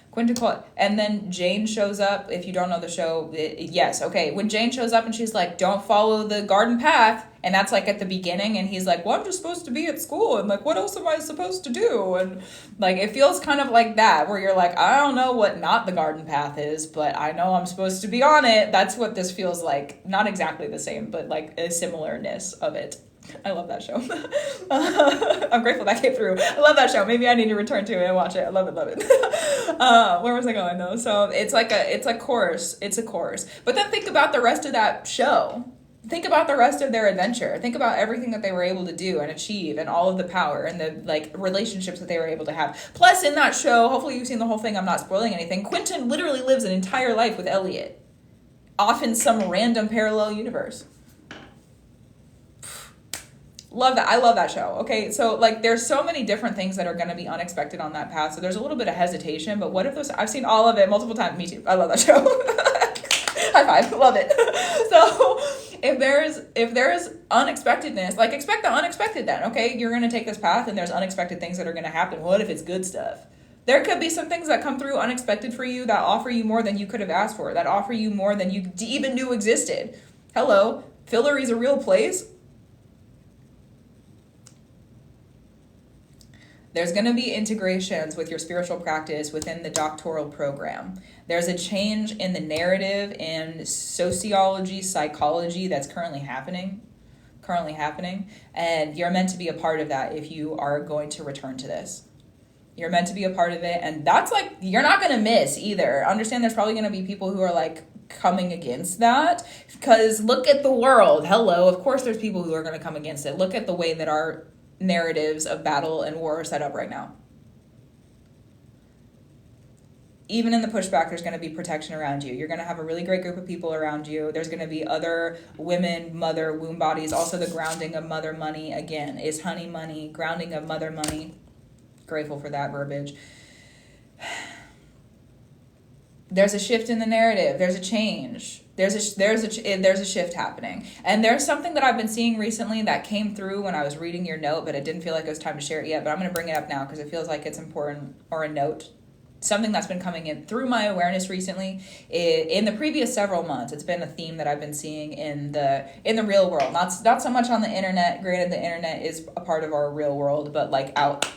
And then Jane shows up. If you don't know the show, yes. Okay, when Jane shows up and she's like, don't follow the garden path. And that's like at the beginning. And he's like, well, I'm just supposed to be at school. And like, what else am I supposed to do? And like, it feels kind of like that, where you're like, I don't know what not the garden path is, but I know I'm supposed to be on it. That's what this feels like. Not exactly the same, but like a similarness of it. I love that show. I'm grateful that came through. I love that show. Maybe I need to return to it and watch it. I love it. Where was I going though? So it's a course. It's a course. But then think about the rest of that show. think about the rest of their adventure. Think about everything that they were able to do and achieve, and all of the power and the like relationships that they were able to have. Plus, in that show, hopefully you've seen the whole thing, I'm not spoiling anything, Quentin literally lives an entire life with Elliot, off in some random parallel universe. Love that. I love that show. Okay, so like there's so many different things that are going to be unexpected on that path. So there's a little bit of hesitation, but what if those, I've seen all of it multiple times. Me too. I love that show. High five. Love it. So if there's unexpectedness, like expect the unexpected then, okay? You're going to take this path and there's unexpected things that are going to happen. What if it's good stuff? There could be some things that come through unexpected for you that offer you more than you could have asked for, that offer you more than you even knew existed. Hello, Fillory's a real place. There's going to be integrations with your spiritual practice within the doctoral program. There's a change in the narrative in sociology, psychology that's currently happening. And you're meant to be a part of that if you are going to return to this. You're meant to be a part of it. And that's like, you're not going to miss either. Understand there's probably going to be people who are like coming against that. Because look at the world. Hello. Of course there's people who are going to come against it. Look at the way that our narratives of battle and war are set up right now. Even in the pushback, there's going to be protection around you. You're going to have a really great group of people around you. There's going to be other women, mother, womb bodies. Also the grounding of mother money, again, is honey money, grounding of mother money. Grateful for that verbiage. There's a shift in the narrative. There's a change. There's a shift happening. And there's something that I've been seeing recently that came through when I was reading your note, but it didn't feel like it was time to share it yet. But I'm going to bring it up now because it feels like it's important, or a note. Something that's been coming in through my awareness recently. In the previous several months, it's been a theme that I've been seeing in the real world. Not so much on the internet. Granted, the internet is a part of our real world, but like out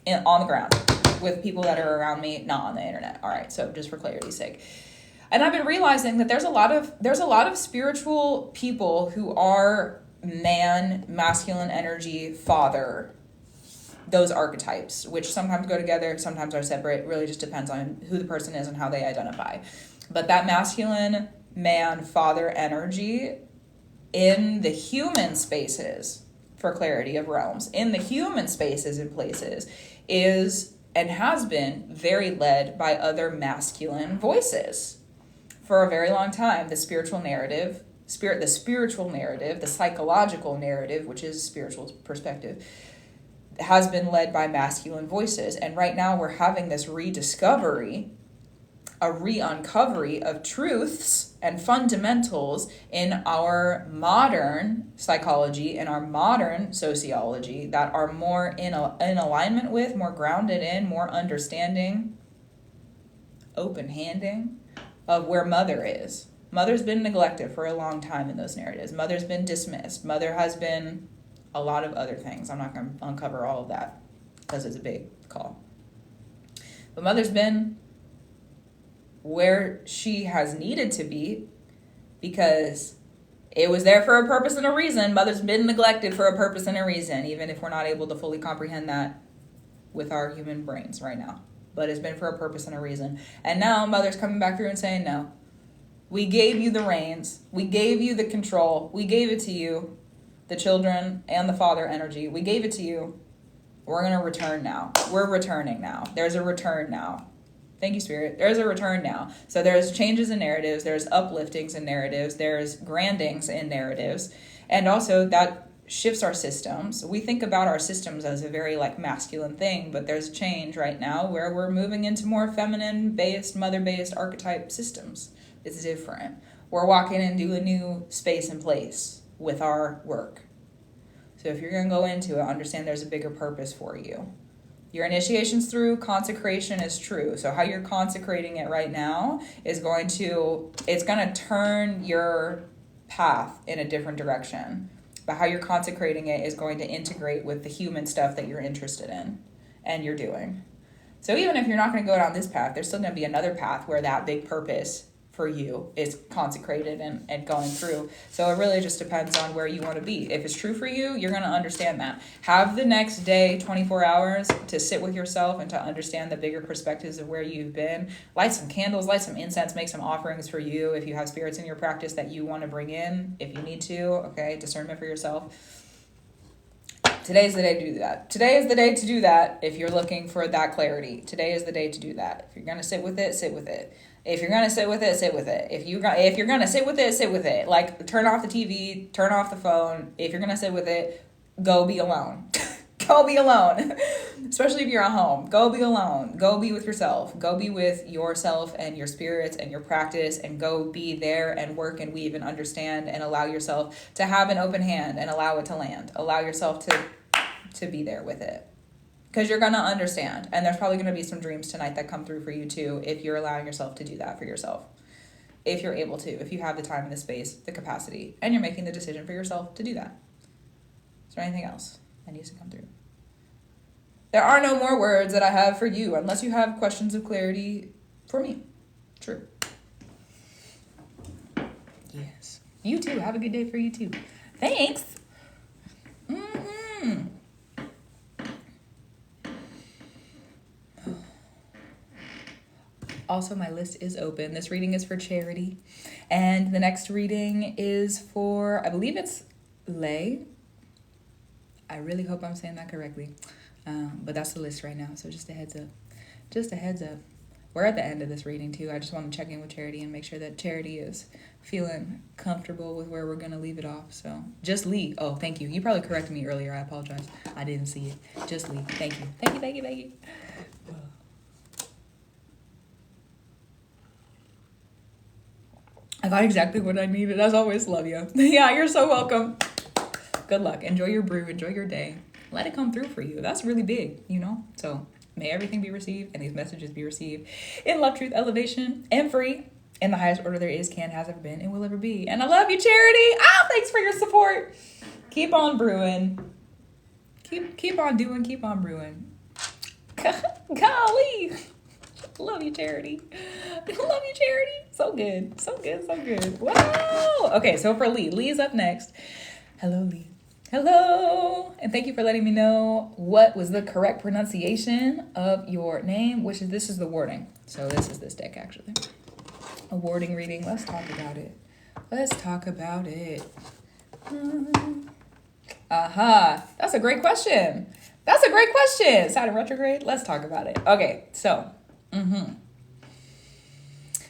on the ground with people that are around me, not on the internet. All right, so just for clarity's sake. And I've been realizing that there's a lot of spiritual people who are man, masculine energy, father, those archetypes, which sometimes go together, sometimes are separate. It really just depends on who the person is and how they identify. But that masculine man, father energy in the human spaces, for clarity of realms, in the human spaces and places is and has been very led by other masculine voices. For a very long time, the spiritual narrative, the psychological narrative, which is spiritual perspective, has been led by masculine voices. And right now we're having this rediscovery, a re-uncovery of truths and fundamentals in our modern psychology and our modern sociology that are more in alignment with, more grounded in, more understanding, open-handing of where mother is. Mother's been neglected for a long time in those narratives. Mother's been dismissed. Mother has been a lot of other things. I'm not going to uncover all of that because it's a big call. But mother's been where she has needed to be because it was there for a purpose and a reason. Mother's been neglected for a purpose and a reason, even if we're not able to fully comprehend that with our human brains right now. But it's been for a purpose and a reason. And now mother's coming back through and saying, no, we gave you the reins. We gave you the control. We gave it to you, the children and the father energy. We gave it to you. We're going to return now. We're returning now. There's a return now. Thank you, Spirit. There's a return now. So there's changes in narratives. There's upliftings in narratives. There's grandings in narratives. And also that shifts our systems. We think about our systems as a very like masculine thing, but there's a change right now where we're moving into more feminine-based, mother-based archetype systems. It's different. We're walking into a new space and place with our work. So if you're going to go into it, understand there's a bigger purpose for you. Your initiation's through, consecration is true. So how you're consecrating it right now is it's going to turn your path in a different direction. But how you're consecrating it is going to integrate with the human stuff that you're interested in and you're doing. So even if you're not going to go down this path, there's still going to be another path where that big purpose for you is consecrated and going through. So it really just depends on where you want to be. If it's true for you, you're going to understand that. Have the next day, 24 hours to sit with yourself and to understand the bigger perspectives of where you've been. Light some candles, light some incense, make some offerings for you if you have spirits in your practice that you want to bring in, if you need to, okay? Discernment for yourself. Today's the day to do that. Today is the day to do that if you're looking for that clarity. Today is the day to do that. If you're going to sit with it, sit with it. If you're going to sit with it, sit with it. If you're going to sit with it, sit with it. Like, turn off the TV, turn off the phone. If you're going to sit with it, go be alone. Go be alone. Especially if you're at home. Go be alone. Go be with yourself. Go be with yourself and your spirits and your practice, and go be there and work and weave and understand and allow yourself to have an open hand and allow it to land. Allow yourself to be there with it. Because you're going to understand. And there's probably going to be some dreams tonight that come through for you too, if you're allowing yourself to do that for yourself. If you're able to, if you have the time and the space, the capacity, and you're making the decision for yourself to do that. Is there anything else that needs to come through? There are no more words that I have for you unless you have questions of clarity for me. True. Yes. You too. Have a good day for you too. Thanks. Also, my list is open. This reading is for Charity. And the next reading is for, I believe it's Lay. I really hope I'm saying that correctly. But that's the list right now. So just a heads up. Just a heads up. We're at the end of this reading too. I just want to check in with Charity and make sure that Charity is feeling comfortable with where we're going to leave it off. So just Lee. Oh, thank you. You probably corrected me earlier. I apologize. I didn't see it. Just Lee. Thank you. Thank you. Thank you. Thank you. I got exactly what I needed. As always, love you. Yeah, you're so welcome. Good luck. Enjoy your brew. Enjoy your day. Let it come through for you. That's really big, you know? So may everything be received and these messages be received in love, truth, elevation, and free in the highest order there is, can, has ever been, and will ever be. And I love you, Charity. Thanks for your support. Keep on brewing. Keep on doing. Keep on brewing. Golly. Love you, Charity. Love you, Charity. So good. So good. So good. Wow. Okay, so for Lee. Lee is up next. Hello, Lee. Hello. And thank you for letting me know what was the correct pronunciation of your name, this is the wording. So this is this deck, actually. A wording reading. Let's talk about it. Let's talk about it. That's a great question. That's a great question. Saturn retrograde. Let's talk about it. Okay, so.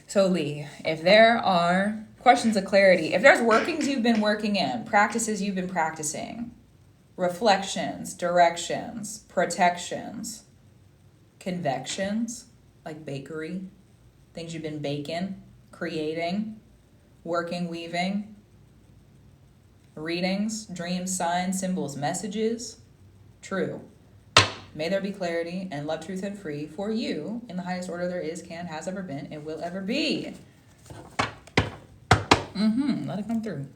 So Lee, if there are questions of clarity, if there's workings you've been working in, practices you've been practicing, reflections, directions, protections, convections, like bakery, things you've been baking, creating, working, weaving, readings, dreams, signs, symbols, messages, true. May there be clarity and love, truth, and free for you in the highest order there is, can, has ever been, and will ever be. Let it come through.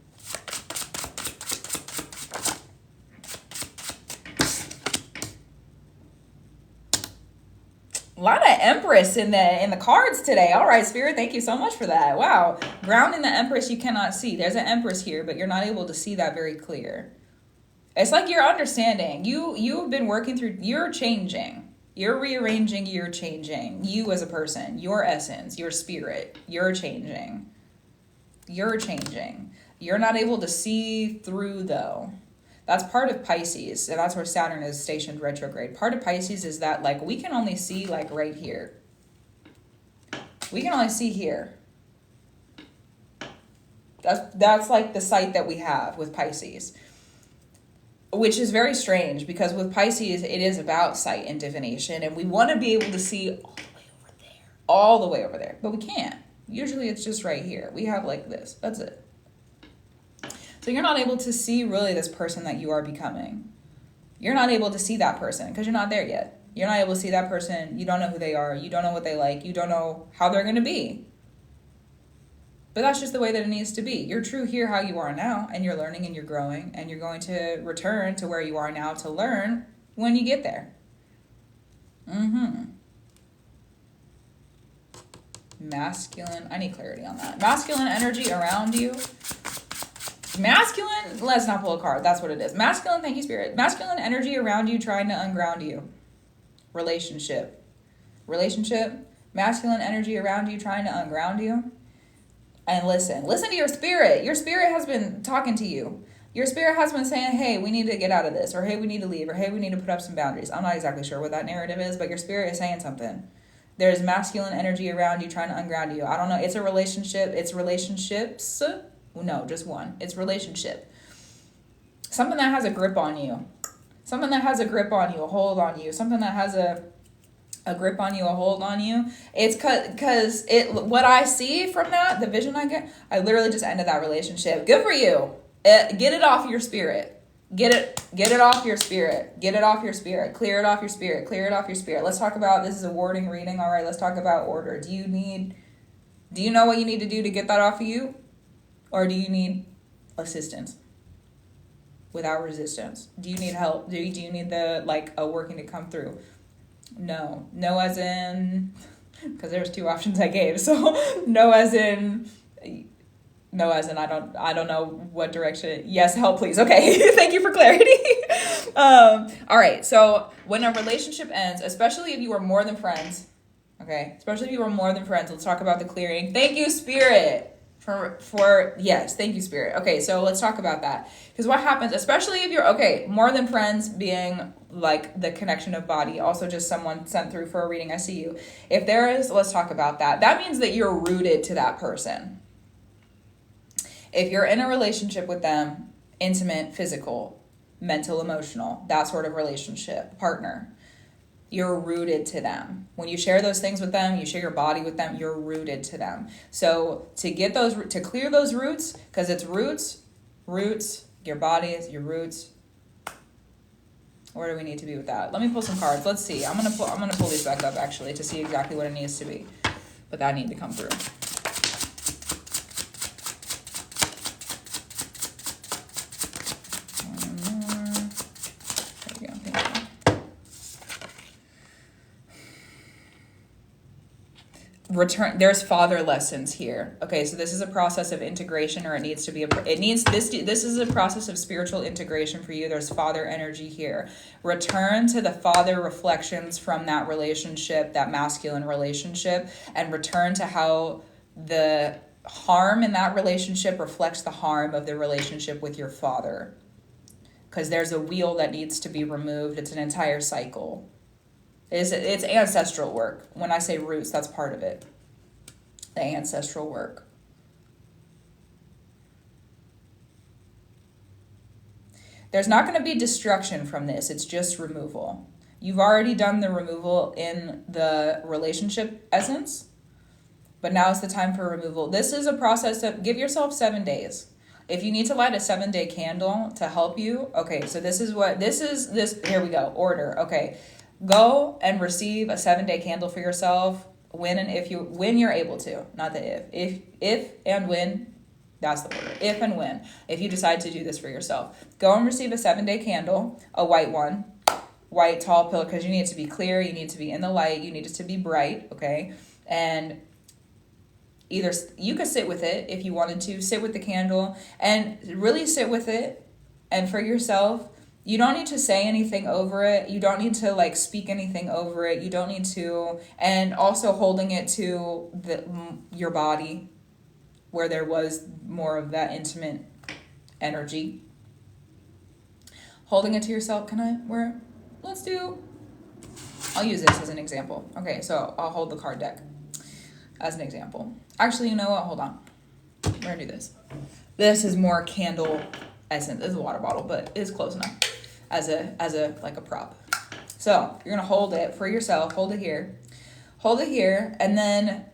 A lot of Empress in the cards today. All right, Spirit, thank you so much for that. Wow. Grounding the Empress you cannot see. There's an Empress here, but you're not able to see that very clear. It's like you're understanding. You've been working through, you're changing. You're rearranging, you're changing. You as a person, your essence, your spirit, you're changing. You're changing. You're not able to see through, though. That's part of Pisces, and that's where Saturn is stationed retrograde. Part of Pisces is that, like, we can only see, like, right here. We can only see here. That's like the sight that we have with Pisces. Which is very strange, because with Pisces, it is about sight and divination, and we want to be able to see all the way over there, but we can't. Usually it's just right here. We have like this. That's it. So you're not able to see really this person that you are becoming. You're not able to see that person because you're not there yet. You're not able to see that person. You don't know who they are. You don't know what they like. You don't know how they're going to be. But that's just the way that it needs to be. You're true here how you are now, and you're learning and you're growing, and you're going to return to where you are now to learn when you get there. Masculine. I need clarity on that. Masculine energy around you. Masculine, let's not pull a card. That's what it is. Masculine, thank you, Spirit. Masculine energy around you trying to unground you. Relationship. Masculine energy around you trying to unground you. And listen to your spirit. Your spirit has been talking to you. Your spirit has been saying, hey, we need to get out of this, or hey, we need to leave, or hey, we need to put up some boundaries. I'm not exactly sure what that narrative is, but your spirit is saying something. There's masculine energy around you trying to unground you. I don't know. It's a relationship. It's relationships. No, just one. It's relationship. Something that has a grip on you. Something that has a grip on you, a hold on you. Something that has a grip on you, a hold on you. It's because what I see from that, the vision I get, I literally just ended that relationship. Good for you. Get it off your spirit. Get it off your spirit. Get it off your spirit. Clear it off your spirit. Clear it off your spirit. Let's talk about, this is a warding reading. All right, let's talk about order. Do you know what you need to do to get that off of you? Or do you need assistance without resistance? Do you need help? Do you need a working to come through? No as in, because there's two options I gave. So no as in I don't know what direction. Yes, help please. Okay. Thank you for clarity. All right. So when a relationship ends, especially if you are more than friends, okay, let's talk about the clearing. Thank you, Spirit. Yes, thank you, Spirit. Okay, so let's talk about that. Because what happens, especially if you're, more than friends being like the connection of body, also just someone sent through for a reading, I see you. If there is, let's talk about that. That means that you're rooted to that person. If you're in a relationship with them, intimate, physical, mental, emotional, that sort of relationship, partner, you're rooted to them. When you share those things with them, you share your body with them, you're rooted to them. So to clear those roots, because it's roots, your body, your roots. Where do we need to be with that? Let me pull some cards. Let's see. I'm gonna pull these back up actually to see exactly what it needs to be. But that need to come through. There's father lessons here. Okay, so this is a process of integration, or this is a process of spiritual integration for you. There's father energy here. Return to the father reflections from that relationship, that masculine relationship, and return to how the harm in that relationship reflects the harm of the relationship with your father. Because there's a wheel that needs to be removed. It's an entire cycle. It's ancestral work. When I say roots, that's part of it. The ancestral work. There's not going to be destruction from this. It's just removal. You've already done the removal in the relationship essence, but now is the time for removal. This is a process of, give yourself 7 days. If you need to light a 7-day candle to help you, okay, so this, here we go, order, okay. Go and receive a 7-day candle for yourself when you're able to, not the if and when, that's the order. If and when, if you decide to do this for yourself, go and receive a 7-day candle, a white one, white tall pillar, because you need it to be clear, you need to be in the light, you need it to be bright, okay? And either you could sit with it if you wanted to, sit with the candle and really sit with it, and for yourself, you don't need to say anything over it. You don't need to speak anything over it. You don't need to, and also holding it to your body where there was more of that intimate energy. Holding it to yourself. I'll use this as an example. Okay, so I'll hold the card deck as an example. Actually, you know what? Hold on. We're gonna do this. This is more candle essence. This is a water bottle, but it's close enough as a prop. So you're gonna hold it for yourself. Hold it here, and then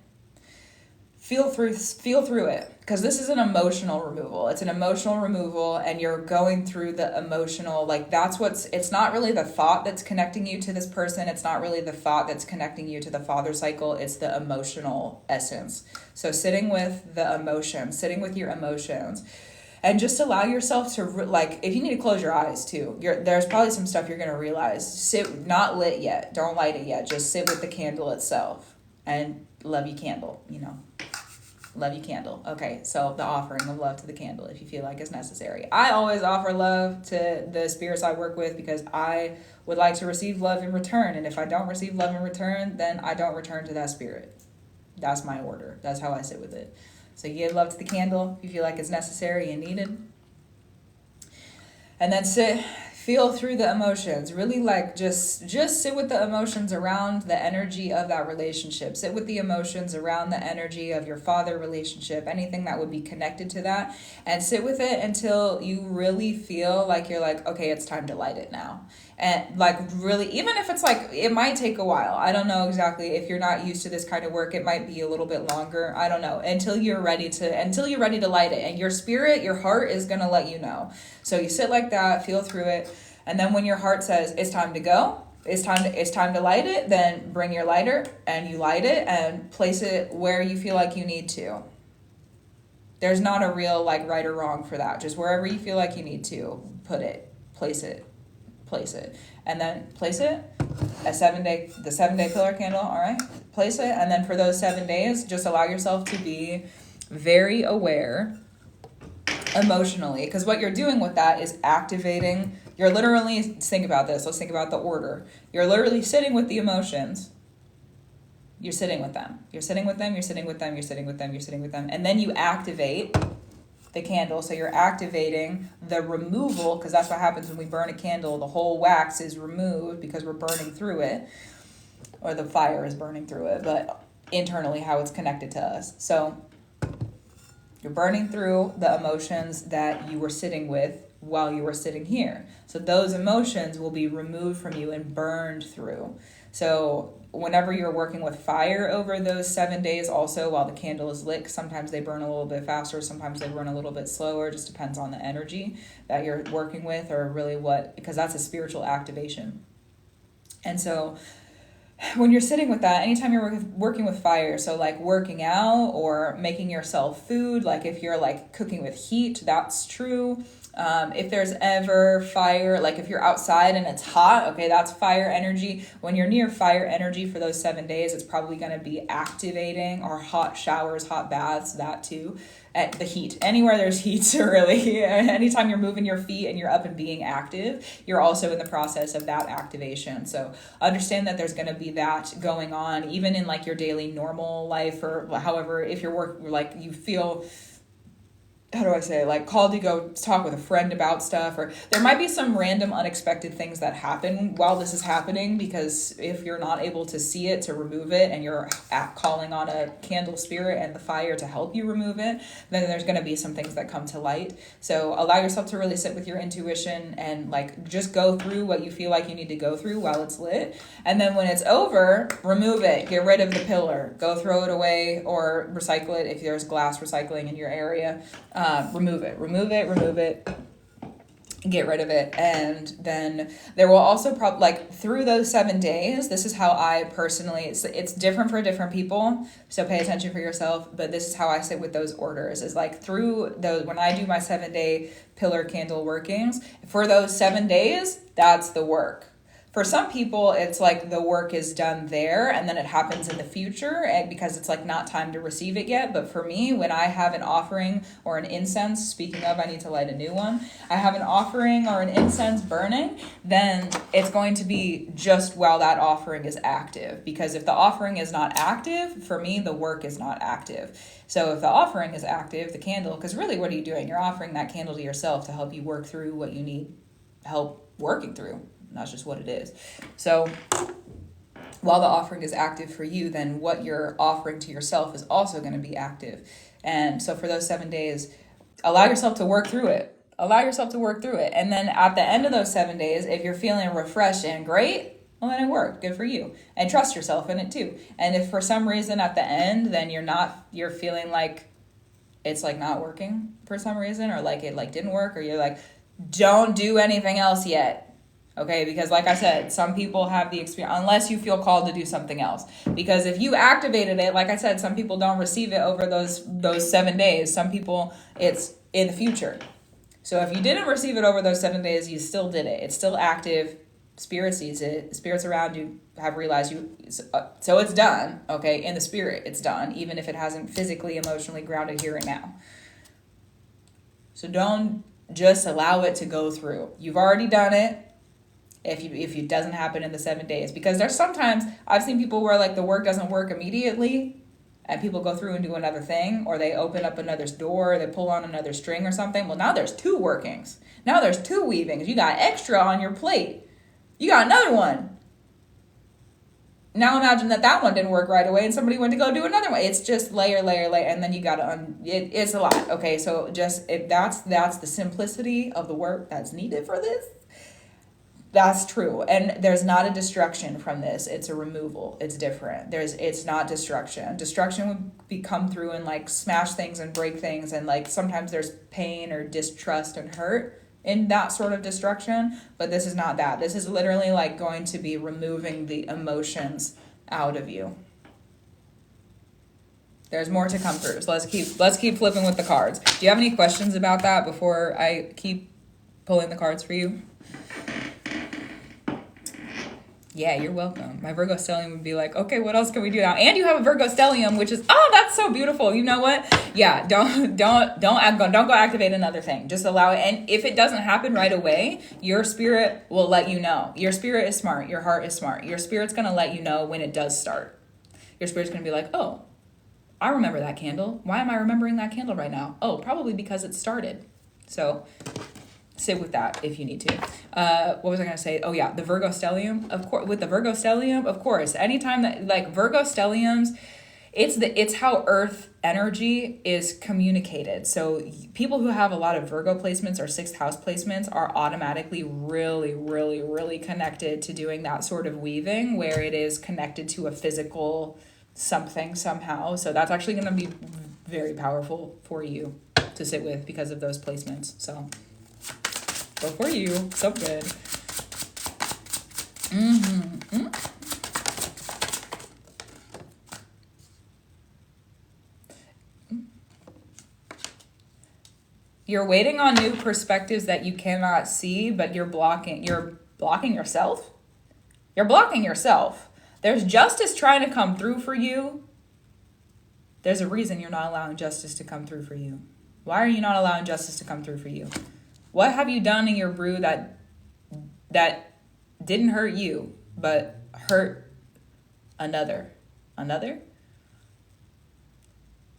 feel through it, because this is an emotional removal. It's an emotional removal, and you're going through the emotional. It's not really the thought that's connecting you to this person. It's not really the thought that's connecting you to the father cycle. It's the emotional essence. So sitting with the emotion, sitting with your emotions. And just allow yourself to, if you need to close your eyes too, there's probably some stuff you're going to realize. Not lit yet. Don't light it yet. Just sit with the candle itself and love you candle, love you candle. Okay, so the offering of love to the candle, if you feel like it's necessary. I always offer love to the spirits I work with because I would like to receive love in return. And if I don't receive love in return, then I don't return to that spirit. That's my order. That's how I sit with it. So you give love to the candle if you feel like it's necessary and needed. And then feel through the emotions. Really like just sit with the emotions around the energy of that relationship. Sit with the emotions around the energy of your father relationship, anything that would be connected to that. And sit with it until you really feel like you're like, okay, it's time to light it now. And like really, even if it's like, it might take a while. I don't know exactly. If you're not used to this kind of work, it might be a little bit longer. I don't know. Until you're ready to light it. And your spirit, your heart is going to let you know. So you sit like that, feel through it. And then when your heart says it's time to go, it's time to light it, then bring your lighter and you light it and place it where you feel like you need to. There's not a real like right or wrong for that. Just wherever you feel like you need to put it, place it, and then place it the 7-day pillar candle. All right, place it. And then for those 7 days, just allow yourself to be very aware emotionally, because what you're doing with that is activating. You're literally, think about this. Let's think about the order. You're literally sitting with the emotions. You're sitting with them. And then you activate the candle. So you're activating the removal, because that's what happens when we burn a candle. The whole wax is removed because we're burning through it, or the fire is burning through it, but internally how it's connected to us. So you're burning through the emotions that you were sitting with while you were sitting here. So those emotions will be removed from you and burned through. So whenever you're working with fire over those 7 days, also while the candle is lit, sometimes they burn a little bit faster, sometimes they burn a little bit slower, just depends on the energy that you're working with, or really because that's a spiritual activation. And so when you're sitting with that, anytime you're working with fire, so like working out or making yourself food, like if you're like cooking with heat, that's true. If there's ever fire, like if you're outside and it's hot, okay, that's fire energy. When you're near fire energy for those 7 days, it's probably going to be activating, or hot showers, hot baths, that too. At the heat, anywhere there's heat, really. Anytime you're moving your feet and you're up and being active, you're also in the process of that activation. So understand that there's going to be that going on, even in like your daily normal life, or however, if you're like you feel, how do I say, like called to go talk with a friend about stuff, or there might be some random unexpected things that happen while this is happening, because if you're not able to see it, to remove it, and you're calling on a candle spirit and the fire to help you remove it, then there's going to be some things that come to light. So allow yourself to really sit with your intuition and like just go through what you feel like you need to go through while it's lit. And then when it's over, remove it, get rid of the pillar, go throw it away or recycle it if there's glass recycling in your area. Remove it, get rid of it. And then there will also like through those 7 days, this is how I personally, it's different for different people, so pay attention for yourself, but this is how I sit with those orders, is like through those, when I do my 7-day pillar candle workings, for those 7 days, that's the work. For some people, it's like the work is done there and then it happens in the future, and because it's like not time to receive it yet. But for me, when I have an offering or an incense, speaking of, I need to light a new one. I have an offering or an incense burning, then it's going to be just while that offering is active. Because if the offering is not active, for me, the work is not active. So if the offering is active, the candle, because really what are you doing? You're offering that candle to yourself to help you work through what you need help working through. That's just what it is. So while the offering is active for you, then what you're offering to yourself is also going to be active. And so for those 7 days, allow yourself to work through it. And then at the end of those 7 days, if you're feeling refreshed and great, well, then it worked. Good for you. And trust yourself in it too. And if for some reason at the end, then you're feeling like it's like not working for some reason, or like it like didn't work, or you're like, don't do anything else yet. Okay, because like I said, some people have the experience, unless you feel called to do something else. Because if you activated it, like I said, some people don't receive it over those 7 days. Some people, it's in the future. So if you didn't receive it over those 7 days, you still did it. It's still active. Spirit sees it. Spirits around you have realized you. So it's done. Okay, in the spirit, it's done, even if it hasn't physically, emotionally grounded here and now. So don't just allow it to go through. You've already done it. If it doesn't happen in the 7 days, because there's sometimes I've seen people where like the work doesn't work immediately, and people go through and do another thing, or they open up another door, they pull on another string or something. Well, now there's 2 workings. Now there's 2 weavings. You got extra on your plate. You got another one. Now imagine that one didn't work right away and somebody went to go do another one. It's just layer, and then you got to it's a lot. Okay, so just that's the simplicity of the work that's needed for this. That's true. And there's not a destruction from this. It's a removal. It's different. It's not destruction. Destruction would come through and like smash things and break things, and like sometimes there's pain or distrust and hurt in that sort of destruction, but this is not that. This is literally like going to be removing the emotions out of you. There's more to come through. So let's keep flipping with the cards. Do you have any questions about that before I keep pulling the cards for you? Yeah, you're welcome. My Virgo stellium would be like, okay, what else can we do now? And you have a Virgo stellium, which is, oh, that's so beautiful. You know what? Yeah, don't go activate another thing. Just allow it. And if it doesn't happen right away, your spirit will let you know. Your spirit is smart. Your heart is smart. Your spirit's going to let you know when it does start. Your spirit's going to be like, oh, I remember that candle. Why am I remembering that candle right now? Oh, probably because it started. So sit with that if you need to. What was I going to say? Oh yeah, the Virgo stellium. Of course, with the Virgo stellium, of course, anytime that like Virgo stelliums, it's how Earth energy is communicated. So people who have a lot of Virgo placements or 6th house placements are automatically really, really, really connected to doing that sort of weaving where it is connected to a physical something somehow. So that's actually going to be very powerful for you to sit with because of those placements. So go for you. So good. You're waiting on new perspectives that you cannot see, but you're blocking yourself. You're blocking yourself. There's justice trying to come through for you. There's a reason you're not allowing justice to come through for you. Why are you not allowing justice to come through for you? What have you done in your brew that didn't hurt you, but hurt another?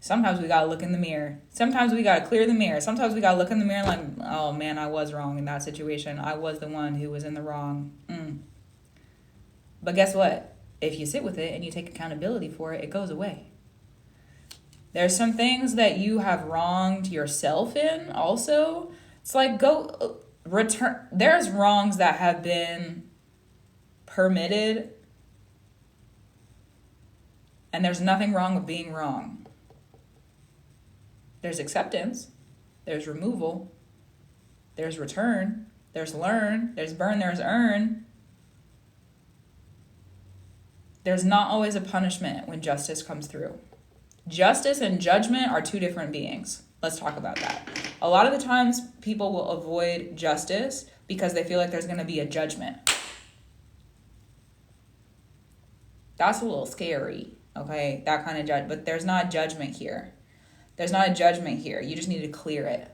Sometimes we got to look in the mirror. Sometimes we got to clear the mirror. Sometimes we got to look in the mirror like, oh man, I was wrong in that situation. I was the one who was in the wrong. But guess what? If you sit with it and you take accountability for it, it goes away. There's some things that you have wronged yourself in also. It's like return. There's wrongs that have been permitted, and there's nothing wrong with being wrong. There's acceptance, there's removal, there's return, there's learn, there's burn, there's earn. There's not always a punishment when justice comes through. Justice and judgment are 2 different beings. Let's talk about that. A lot of the times people will avoid justice because they feel like there's going to be a judgment. That's a little scary, okay? That kind of but there's not judgment here. There's not a judgment here. You just need to clear it.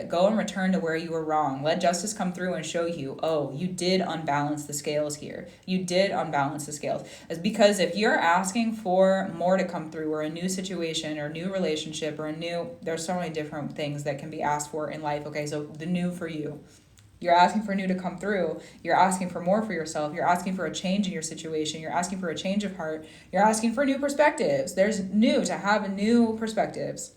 Go and return to where you were wrong. Let justice come through and show you, oh, you did unbalance the scales here. It's because if you're asking for more to come through or a new situation or a new relationship or there's so many different things that can be asked for in life. Okay, so the new for you. You're asking for new to come through. You're asking for more for yourself. You're asking for a change in your situation. You're asking for a change of heart. You're asking for new perspectives. There's to have new perspectives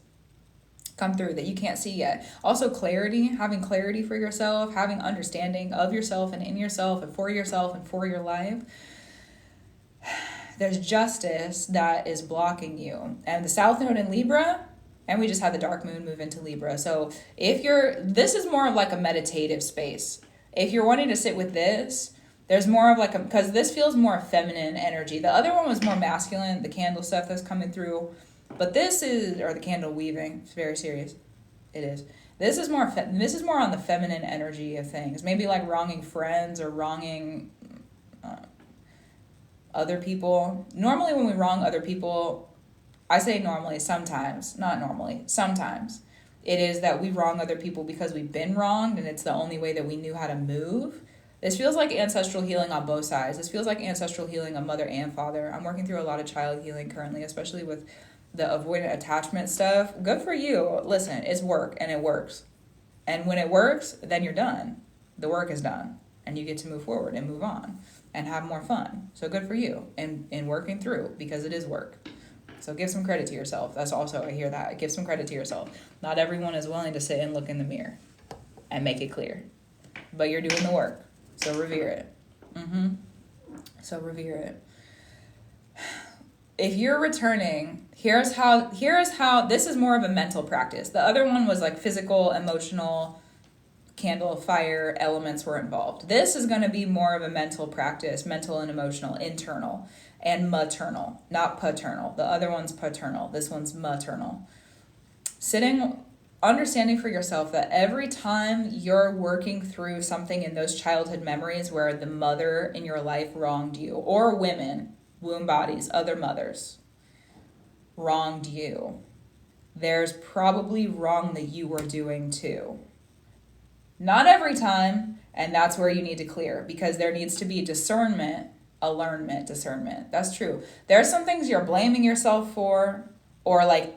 come through that you can't see yet. Also clarity, having clarity for yourself, having understanding of yourself and in yourself and for your life. There's justice that is blocking you. And the South Node in Libra, and we just had the dark moon move into Libra. So this is more of like a meditative space. If you're wanting to sit with this, there's more of like because this feels more feminine energy. The other one was more masculine, the candle stuff that's coming through. But this is, or the candle weaving, it's very serious. It is. This is more on the feminine energy of things. Maybe like wronging friends or wronging other people. Normally when we wrong other people, I say normally, sometimes, not normally, sometimes, it is that we wrong other people because we've been wronged and it's the only way that we knew how to move. This feels like ancestral healing on both sides. This feels like ancestral healing on mother and father. I'm working through a lot of child healing currently, especially with the avoidant attachment stuff. Good for you. Listen, it's work and it works. And when it works, then you're done. The work is done and you get to move forward and move on and have more fun. So good for you in working through, because it is work. So give some credit to yourself. That's also, I hear that. Give some credit to yourself. Not everyone is willing to sit and look in the mirror and make it clear. But you're doing the work. So revere it. So revere it. If you're returning, here's how, this is more of a mental practice. The other one was like physical, emotional, candle, fire, elements were involved. This is going to be more of a mental practice, mental and emotional, internal and maternal, not paternal. The other one's paternal. This one's maternal. Understanding for yourself that every time you're working through something in those childhood memories where the mother in your life wronged you, or women, womb bodies, other mothers wronged you, there's probably wrong that you were doing too. Not every time, and that's where you need to clear, because there needs to be discernment, discernment. That's true. There's some things you're blaming yourself for, or like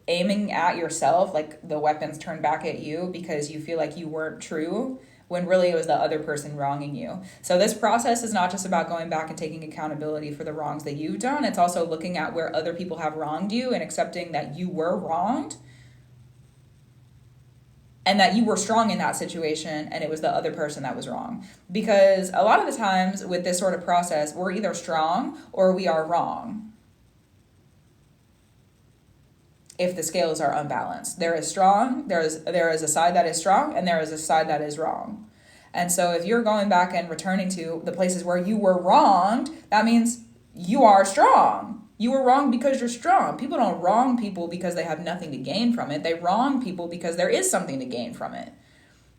aiming at yourself, like the weapons turned back at you because you feel like you weren't true, when really it was the other person wronging you. So this process is not just about going back and taking accountability for the wrongs that you've done. It's also looking at where other people have wronged you and accepting that you were wronged and that you were strong in that situation and it was the other person that was wrong. Because a lot of the times with this sort of process, we're either strong or we are wrong. If the scales are unbalanced, there is a side that is strong and there is a side that is wrong. And so if you're going back and returning to the places where you were wronged, that means you are strong. You were wrong because you're strong. People don't wrong people because they have nothing to gain from it. They wrong people because there is something to gain from it.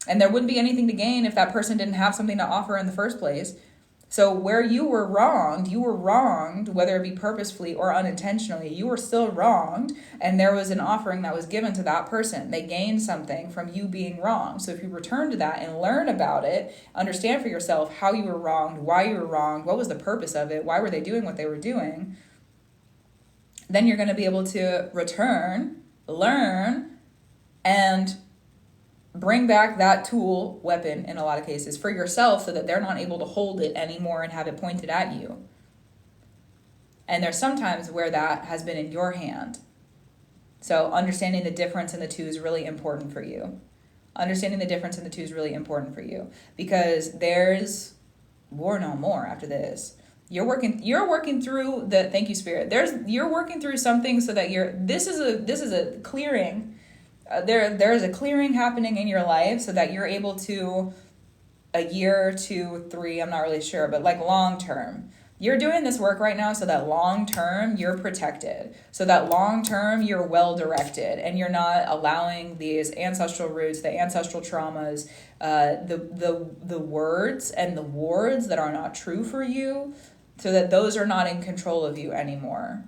And there wouldn't be anything to gain if that person didn't have something to offer in the first place. So where you were wronged, whether it be purposefully or unintentionally, you were still wronged, and there was an offering that was given to that person. They gained something from you being wrong. So if you return to that and learn about it, understand for yourself how you were wronged, why you were wronged, what was the purpose of it, why were they doing what they were doing, then you're going to be able to return, learn, and bring back that tool, weapon in a lot of cases, for yourself so that they're not able to hold it anymore and have it pointed at you. And there's sometimes where that has been in your hand. So understanding the difference in the two is really important for you. Because there's war no more after this. You're working through the, thank you, Spirit. You're working through something so that this is a clearing. There is a clearing happening in your life so that you're able to, a year, 2, 3, I'm not really sure, but like long term. You're doing this work right now so that long term you're protected. So that long term you're well directed and you're not allowing these ancestral roots, the ancestral traumas, the words and the wards that are not true for you, so that those are not in control of you anymore.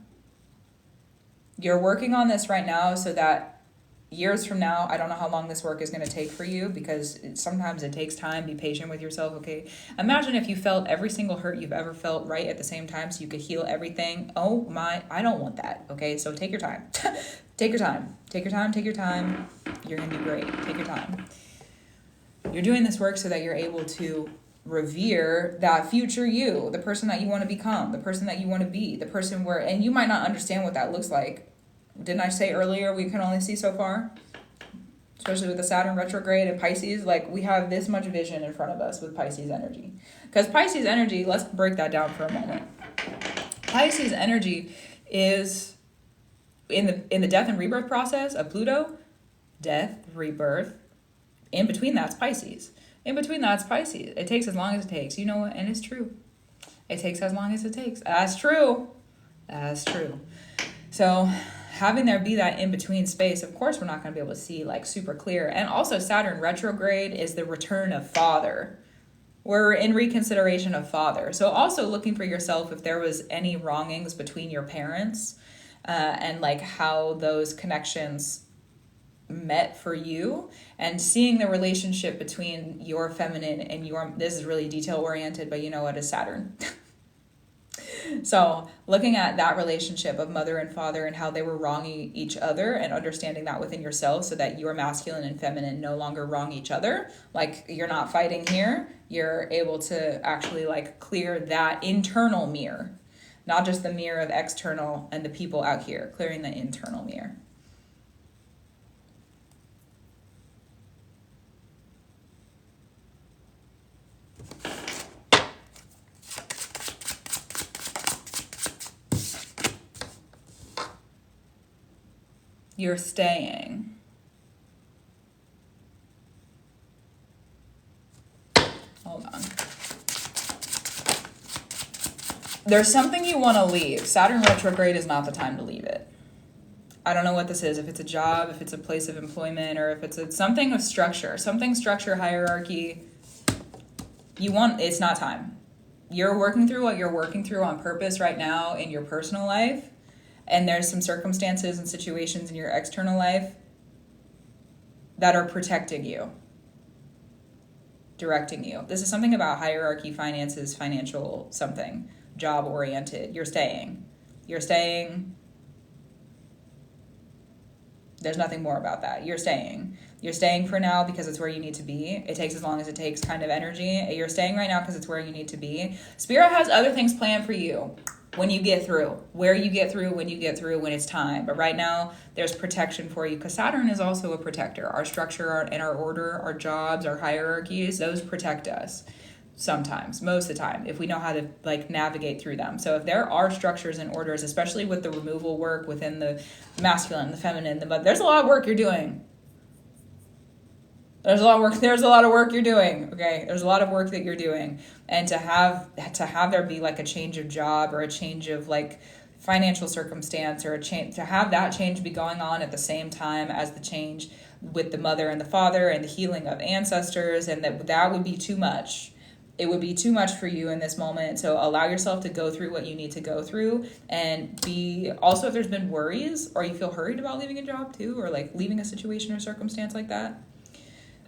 You're working on this right now so that years from now, I don't know how long this work is going to take for you, because sometimes it takes time. Be patient with yourself, okay? Imagine if you felt every single hurt you've ever felt right at the same time so you could heal everything. Oh my, I don't want that, okay? So take your time. Take your time. You're going to do great. Take your time. You're doing this work so that you're able to revere that future you, the person that you want to become, the person that you want to be, the person where, and you might not understand what that looks like. Didn't I say earlier we can only see so far? Especially with the Saturn retrograde and Pisces, like we have this much vision in front of us with Pisces energy. Because Pisces energy, let's break that down for a moment. Pisces energy is in the death and rebirth process of Pluto, death, rebirth. In between that's Pisces. It takes as long as it takes. You know what? And it's true. It takes as long as it takes. That's true. So having there be that in-between space, of course we're not going to be able to see like super clear. And also Saturn retrograde is the return of father. We're in reconsideration of father. So also looking for yourself if there was any wrongings between your parents, and like how those connections met for you, and seeing the relationship between your feminine and your, this is really detail oriented, but you know what is Saturn. So looking at that relationship of mother and father and how they were wronging each other, and understanding that within yourself so that your masculine and feminine no longer wrong each other. Like you're not fighting here. You're able to actually like clear that internal mirror, not just the mirror of external and the people out here, clearing the internal mirror. You're staying. Hold on. There's something you want to leave. Saturn retrograde is not the time to leave it. I don't know what this is, if it's a job, if it's a place of employment, or if it's something of structure, hierarchy. It's not time. You're working through what you're working through on purpose right now in your personal life. And there's some circumstances and situations in your external life that are protecting you, directing you. This is something about hierarchy, finances, financial something, job oriented. You're staying. There's nothing more about that. You're staying. You're staying for now because it's where you need to be. It takes as long as it takes kind of energy. You're staying right now because it's where you need to be. Spirit has other things planned for you. When you get through, when it's time. But right now, there's protection for you because Saturn is also a protector. Our structure and our order, our jobs, our hierarchies, those protect us sometimes, most of the time, if we know how to like navigate through them. So if there are structures and orders, especially with the removal work within the masculine, the feminine, there's a lot of work you're doing. There's a lot of work you're doing. Okay. There's a lot of work that you're doing. And to have there be like a change of job or a change of like financial circumstance or a change, to have that change be going on at the same time as the change with the mother and the father and the healing of ancestors, and that would be too much. It would be too much for you in this moment. So allow yourself to go through what you need to go through, and be also, if there's been worries or you feel hurried about leaving a job too, or like leaving a situation or circumstance like that,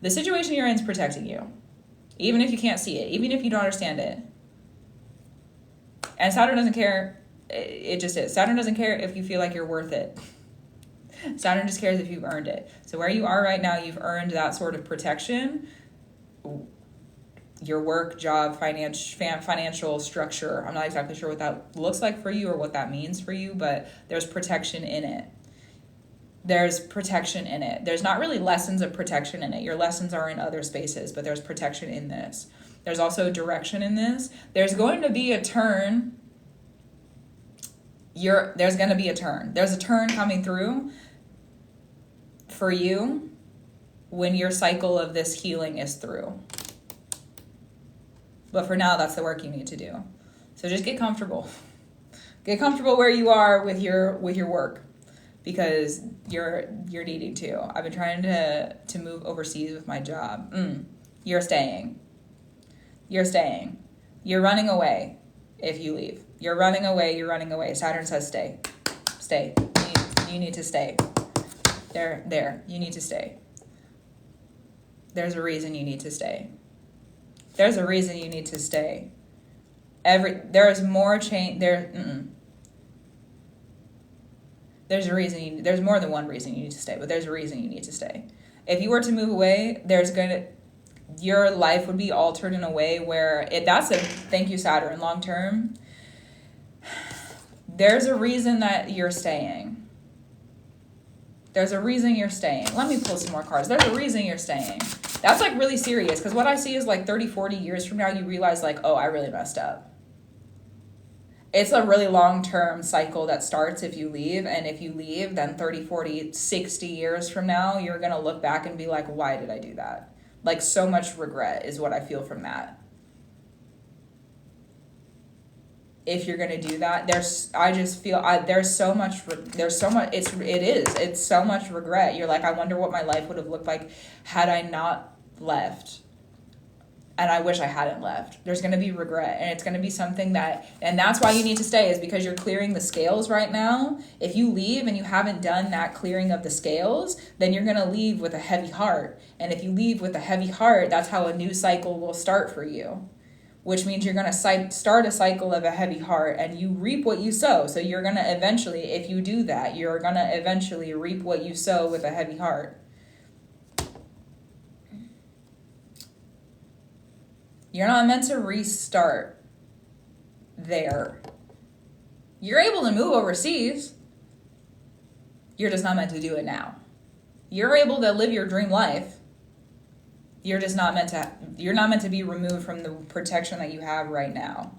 the situation you're in is protecting you, even if you can't see it, even if you don't understand it. And Saturn doesn't care. It just is. Saturn doesn't care if you feel like you're worth it. Saturn just cares if you've earned it. So where you are right now, you've earned that sort of protection. Your work, job, financial structure. I'm not exactly sure what that looks like for you or what that means for you, but there's protection in it. There's not really lessons of protection in it. Your lessons are in other spaces, but there's protection in this. There's also direction in this. There's going to be a turn. There's going to be a turn. There's a turn coming through for you when your cycle of this healing is through. But for now, that's the work you need to do. So just get comfortable. Get comfortable where you are with your work, because you're needing to. I've been trying to move overseas with my job. You're staying. You're running away if you leave. You're running away. Saturn says stay. You need to stay. You need to stay. There's a reason you need to stay. There's more change there. There's more than one reason you need to stay, but there's a reason you need to stay. If you were to move away, your life would be altered in a way where thank you, Saturn, long term. There's a reason that you're staying. There's a reason you're staying. Let me pull some more cards. There's a reason you're staying. That's like really serious, because what I see is like 30, 40 years from now, you realize like, oh, I really messed up. It's a really long-term cycle that starts if you leave. And if you leave, then 30, 40, 60 years from now, you're going to look back and be like, why did I do that? Like, so much regret is what I feel from that. if you're going to do that. I just feel there's so much, it's so much regret. You're like, I wonder what my life would have looked like had I not left. And I wish I hadn't left. There's going to be regret, and it's going to be something and that's why you need to stay, is because you're clearing the scales right now. If you leave and you haven't done that clearing of the scales, then you're going to leave with a heavy heart. And if you leave with a heavy heart, that's how a new cycle will start for you, which means you're going to start a cycle of a heavy heart, and you reap what you sow. So you're going to eventually, if you do that, you're going to eventually reap what you sow with a heavy heart. You're not meant to restart there. You're able to move overseas. You're just not meant to do it now. You're able to live your dream life. You're not meant to be removed from the protection that you have right now.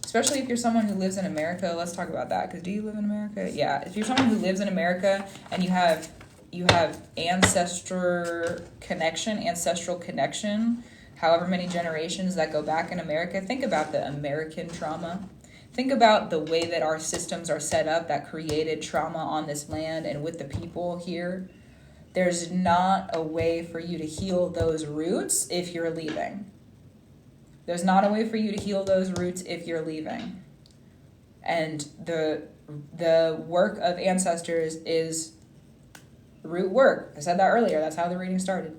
Especially if you're someone who lives in America. Let's talk about that. Because do you live in America? Yeah. If you're someone who lives in America and you have ancestral connection, however many generations that go back in America, think about the American trauma. Think about the way that our systems are set up that created trauma on this land and with the people here. There's not a way for you to heal those roots if you're leaving. There's not a way for you to heal those roots if you're leaving. And the work of ancestors is root work. I said that earlier. That's how the reading started.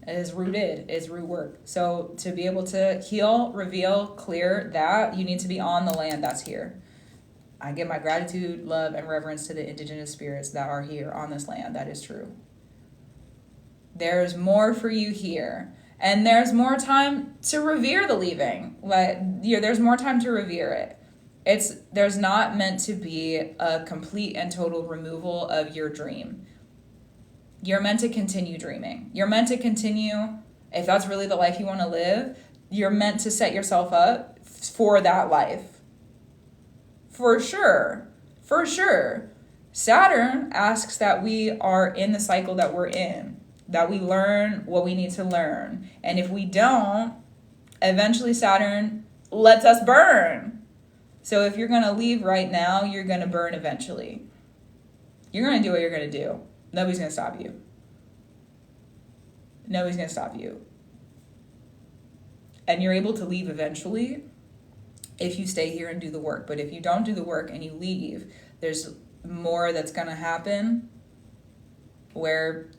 It is rooted. It's root work. So to be able to heal, reveal, clear that, you need to be on the land that's here. I give my gratitude, love, and reverence to the indigenous spirits that are here on this land. That is true. There's more for you here. And there's more time to revere the leaving. There's more time to revere it. There's not meant to be a complete and total removal of your dream. You're meant to continue dreaming. You're meant to continue, if that's really the life you want to live, you're meant to set yourself up for that life. For sure. For sure. Saturn asks that we are in the cycle that we're in, that we learn what we need to learn. And if we don't, eventually Saturn lets us burn. So if you're going to leave right now, you're going to burn eventually. You're going to do what you're going to do. Nobody's going to stop you. Nobody's going to stop you. And you're able to leave eventually if you stay here and do the work. But if you don't do the work and you leave, there's more that's going to happen where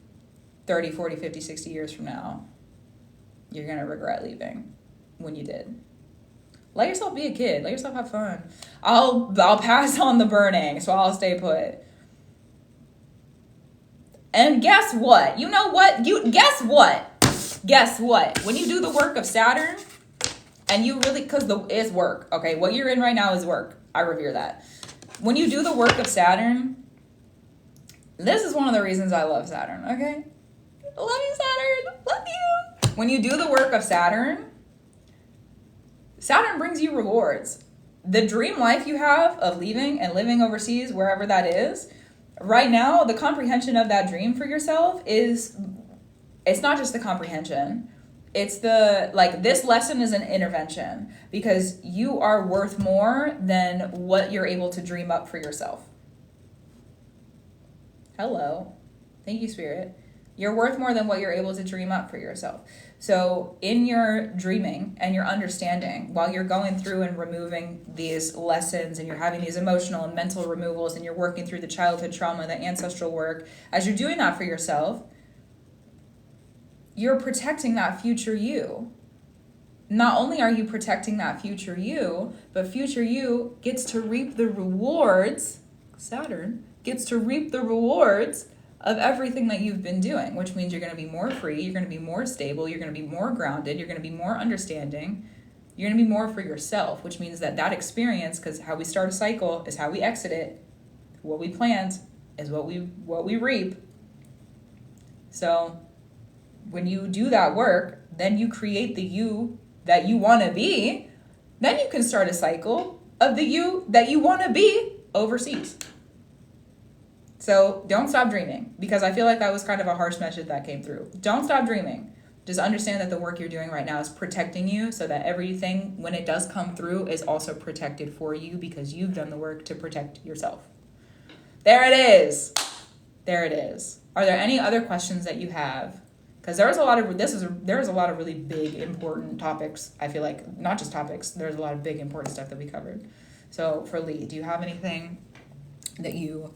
30, 40, 50, 60 years from now, you're going to regret leaving when you did. Let yourself be a kid. Let yourself have fun. I'll pass on the burning, so I'll stay put. And guess what? You know what? Guess what? Guess what? When you do the work of Saturn, and you really, because it's work, okay? What you're in right now is work. I revere that. When you do the work of Saturn, this is one of the reasons I love Saturn, okay? Love you, Saturn. Love you. When you do the work of Saturn, Saturn brings you rewards. The dream life you have of leaving and living overseas, wherever that is, right now, the comprehension of that dream for yourself it's not just the comprehension. It's this lesson is an intervention because you are worth more than what you're able to dream up for yourself. Hello. Thank you, Spirit. You're worth more than what you're able to dream up for yourself. So in your dreaming and your understanding, while you're going through and removing these lessons and you're having these emotional and mental removals and you're working through the childhood trauma, the ancestral work, as you're doing that for yourself, you're protecting that future you. Not only are you protecting that future you, but future you gets to reap the rewards, Saturn gets to reap the rewards of everything that you've been doing, which means you're going to be more free, you're going to be more stable, you're going to be more grounded, you're going to be more understanding, you're going to be more for yourself, which means that experience, because how we start a cycle is how we exit it. What we plant is what we reap. So when you do that work, then you create the you that you want to be. Then you can start a cycle of the you that you want to be overseas. So don't stop dreaming, because I feel like that was kind of a harsh message that came through. Don't stop dreaming. Just understand that the work you're doing right now is protecting you so that everything, when it does come through, is also protected for you because you've done the work to protect yourself. There it is. There it is. Are there any other questions that you have? Because there's a lot of really big, important topics. I feel like, not just topics, there's a lot of big, important stuff that we covered. So for Lee, do you have anything that you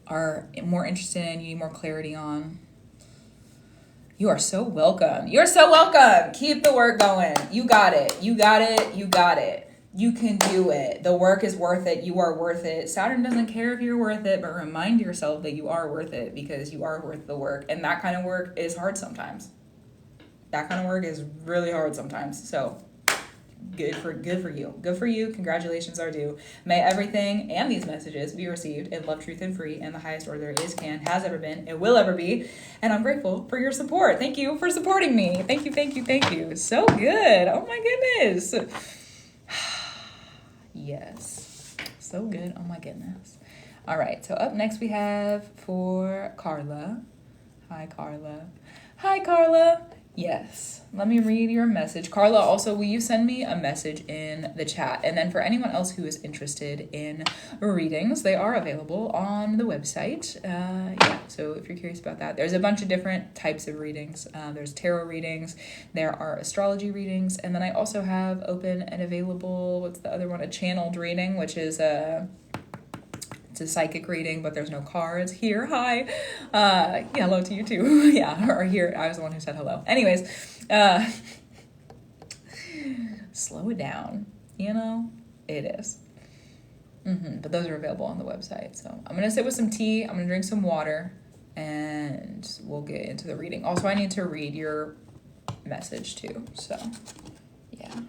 are more interested in, you need more clarity on? You are so welcome. You're so welcome. Keep the work going. You got it. You got it. You got it. You can do it. The work is worth it. You are worth it. Saturn doesn't care if you're worth it, but remind yourself that you are worth it because you are worth the work. And that kind of work is hard sometimes. That kind of work is really hard sometimes. So good for you. Good for you. Congratulations are due. May everything and these messages be received in love, truth, and free in the highest order there is, can, has ever been, and will ever be. And I'm grateful for your support. Thank you for supporting me. Thank you, thank you, thank you. So good. Oh my goodness. Yes. So good. Oh my goodness. All right. So up next we have for Carla. Hi, Carla. Hi, Carla. Yes. Let me read your message. Carla, also, will you send me a message in the chat? And then for anyone else who is interested in readings, they are available on the website. Yeah, so if you're curious about that, there's a bunch of different types of readings. There's tarot readings, there are astrology readings, and then I also have open and available, what's the other one? A channeled reading, which is it's a psychic reading, but there's no cards. Here, hi. Yeah, hello to you too. Yeah, or here, I was the one who said hello. Anyways, slow it down, you know? It is. But those are available on the website. So I'm going to sit with some tea. I'm going to drink some water, and we'll get into the reading. Also, I need to read your message too. So, yeah.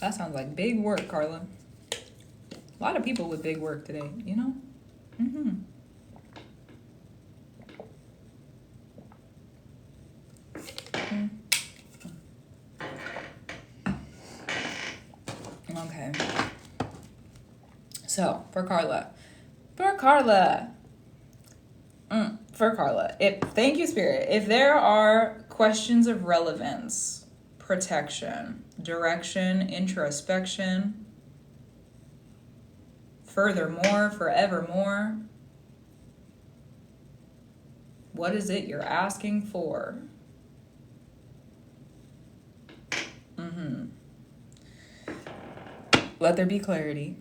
That sounds like big work, Carla. A lot of people with big work today, you know? Okay. So, for Carla, thank you, Spirit. If there are questions of relevance, protection, direction, introspection, furthermore, forevermore, what is it you're asking for? Let there be clarity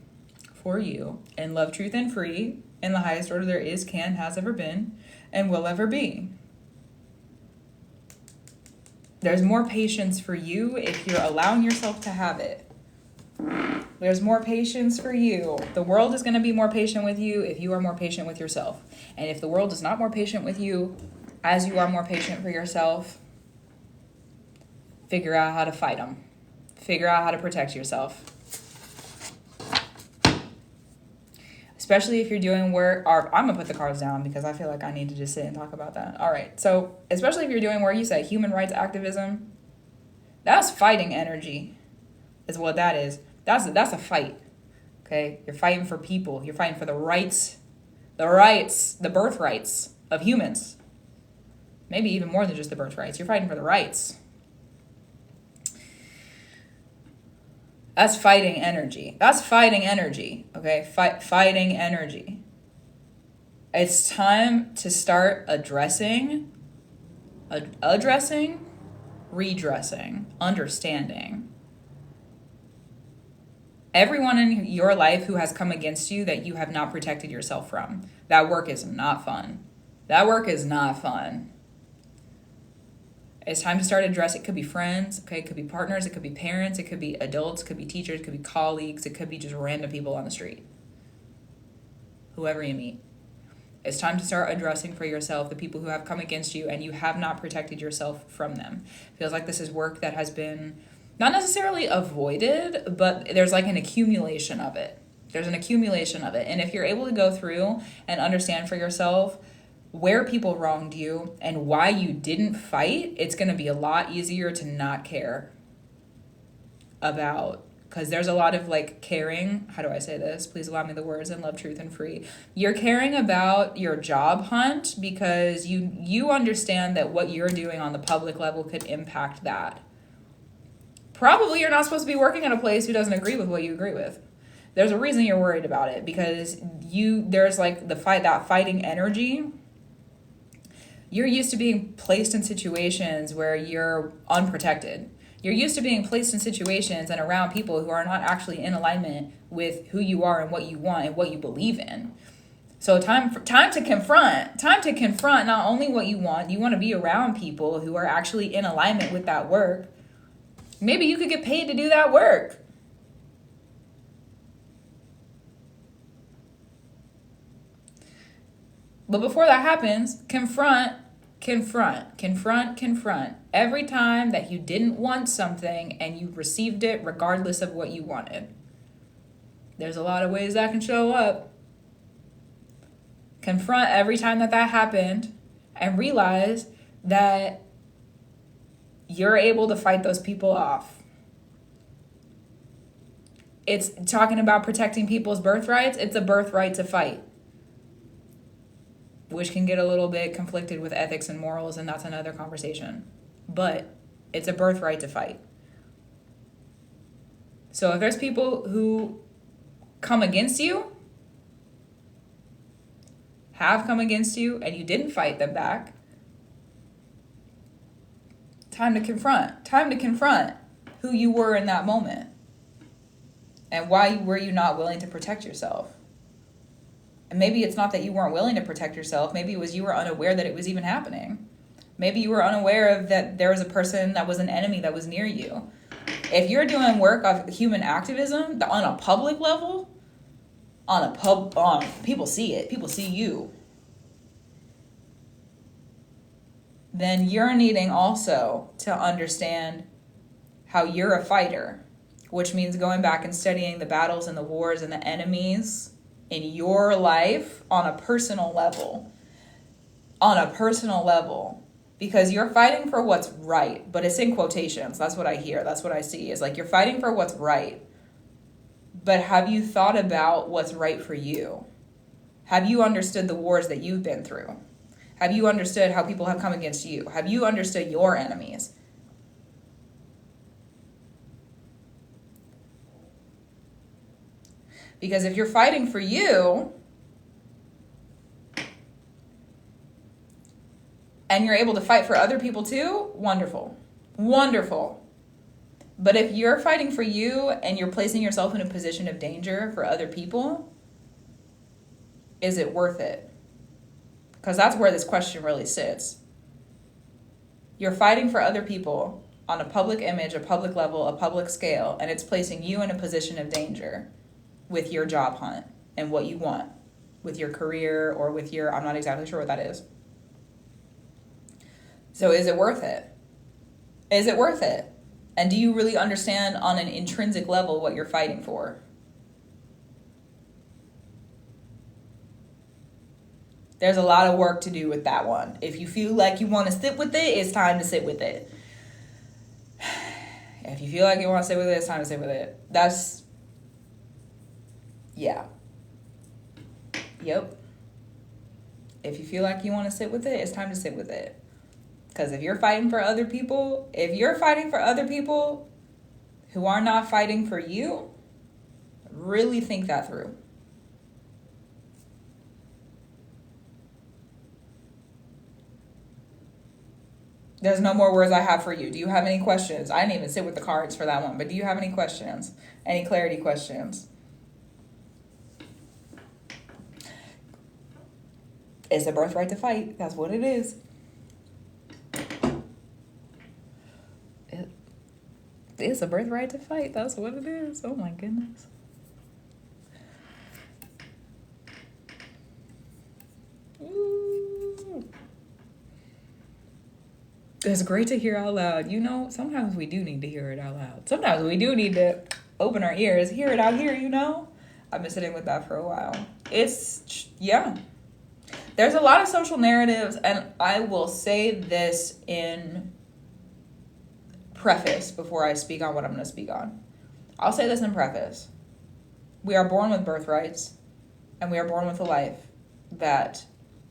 for you in love, truth, and free in the highest order there is, can, has ever been, and will ever be. There's more patience for you if you're allowing yourself to have it. There's more patience for you. The world is going to be more patient with you if you are more patient with yourself. And if the world is not more patient with you, as you are more patient for yourself, figure out how to fight them. Figure out how to protect yourself. Especially if you're doing work, or I'm going to put the cards down because I feel like I need to just sit and talk about that. All right. So especially if you're doing work, you said human rights activism, that's fighting energy is what that is. That's a fight. Okay. You're fighting for people. You're fighting for the birthrights of humans. Maybe even more than just the birthrights. You're fighting for the rights. That's fighting energy. Okay? Fighting energy. It's time to start addressing, redressing, understanding. Everyone in your life who has come against you that you have not protected yourself from. That work is not fun. It's time to start addressing. It could be friends, okay? It could be partners. It could be parents. It could be adults. It could be teachers. It could be colleagues. It could be just random people on the street. Whoever you meet. It's time to start addressing for yourself the people who have come against you and you have not protected yourself from them. Feels like this is work that has been not necessarily avoided, but there's like an accumulation of it. There's an accumulation of it. And if you're able to go through and understand for yourself where people wronged you and why you didn't fight, it's going to be a lot easier to not care about, because there's a lot of like caring. How do I say this? Please allow me the words and love, truth, and free. You're caring about your job hunt because you understand that what you're doing on the public level could impact that. Probably you're not supposed to be working at a place who doesn't agree with what you agree with. There's a reason you're worried about it, because there's like that fighting energy. You're used to being placed in situations where you're unprotected. You're used to being placed in situations and around people who are not actually in alignment with who you are and what you want and what you believe in. So time to confront not only what you want to be around people who are actually in alignment with that work. Maybe you could get paid to do that work. But before that happens, confront. Every time that you didn't want something and you received it regardless of what you wanted. There's a lot of ways that can show up. Confront every time that happened and realize that you're able to fight those people off. It's talking about protecting people's birthrights. It's a birthright to fight, which can get a little bit conflicted with ethics and morals, and that's another conversation. But it's a birthright to fight. So if there's people who come against you, have come against you, and you didn't fight them back, time to confront who you were in that moment. And why were you not willing to protect yourself? And maybe it's not that you weren't willing to protect yourself. Maybe it was you were unaware that it was even happening. Maybe you were unaware of that there was a person that was an enemy that was near you. If you're doing work of human activism on a public level, people see it. People see you. Then you're needing also to understand how you're a fighter, which means going back and studying the battles and the wars and the enemies in your life on a personal level. Because you're fighting for what's right, but it's in quotations. That's what I hear. That's what I see, is like you're fighting for what's right. But have you thought about what's right for you? Have you understood the wars that you've been through? Have you understood how people have come against you? Have you understood your enemies? Because if you're fighting for you and you're able to fight for other people too, wonderful. But if you're fighting for you and you're placing yourself in a position of danger for other people, is it worth it? Because that's where this question really sits. You're fighting for other people on a public image, a public level, a public scale, and it's placing you in a position of danger with your job hunt and what you want with your career or with your, I'm not exactly sure what that is. So is it worth it? Is it worth it? And do you really understand on an intrinsic level what you're fighting for? There's a lot of work to do with that one. If you feel like you want to sit with it, it's time to sit with it. If you feel like you want to sit with it, it's time to sit with it. Yeah. Yep. If you feel like you want to sit with it, it's time to sit with it. Because if you're fighting for other people who are not fighting for you, really think that through. There's no more words I have for you. Do you have any questions? I didn't even sit with the cards for that one, but do you have any questions? Any clarity questions? It's a birthright to fight. That's what it is. It's a birthright to fight. That's what it is. Oh my goodness. It's great to hear out loud. You know, sometimes we do need to hear it out loud. Sometimes we do need to open our ears, hear it out here, you know? I've been sitting with that for a while. Yeah. There's a lot of social narratives, and I will say this in preface before I speak on what I'm going to speak on. I'll say this in preface. We are born with birthrights, and we are born with a life that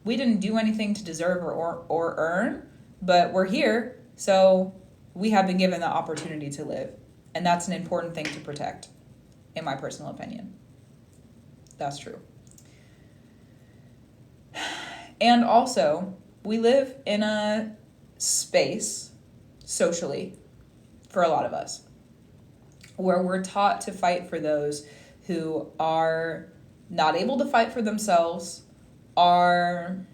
we didn't do anything to deserve or earn, but we're here, so we have been given the opportunity to live. And that's an important thing to protect, in my personal opinion. That's true. And also, we live in a space, socially, for a lot of us, where we're taught to fight for those who are not able to fight for themselves, are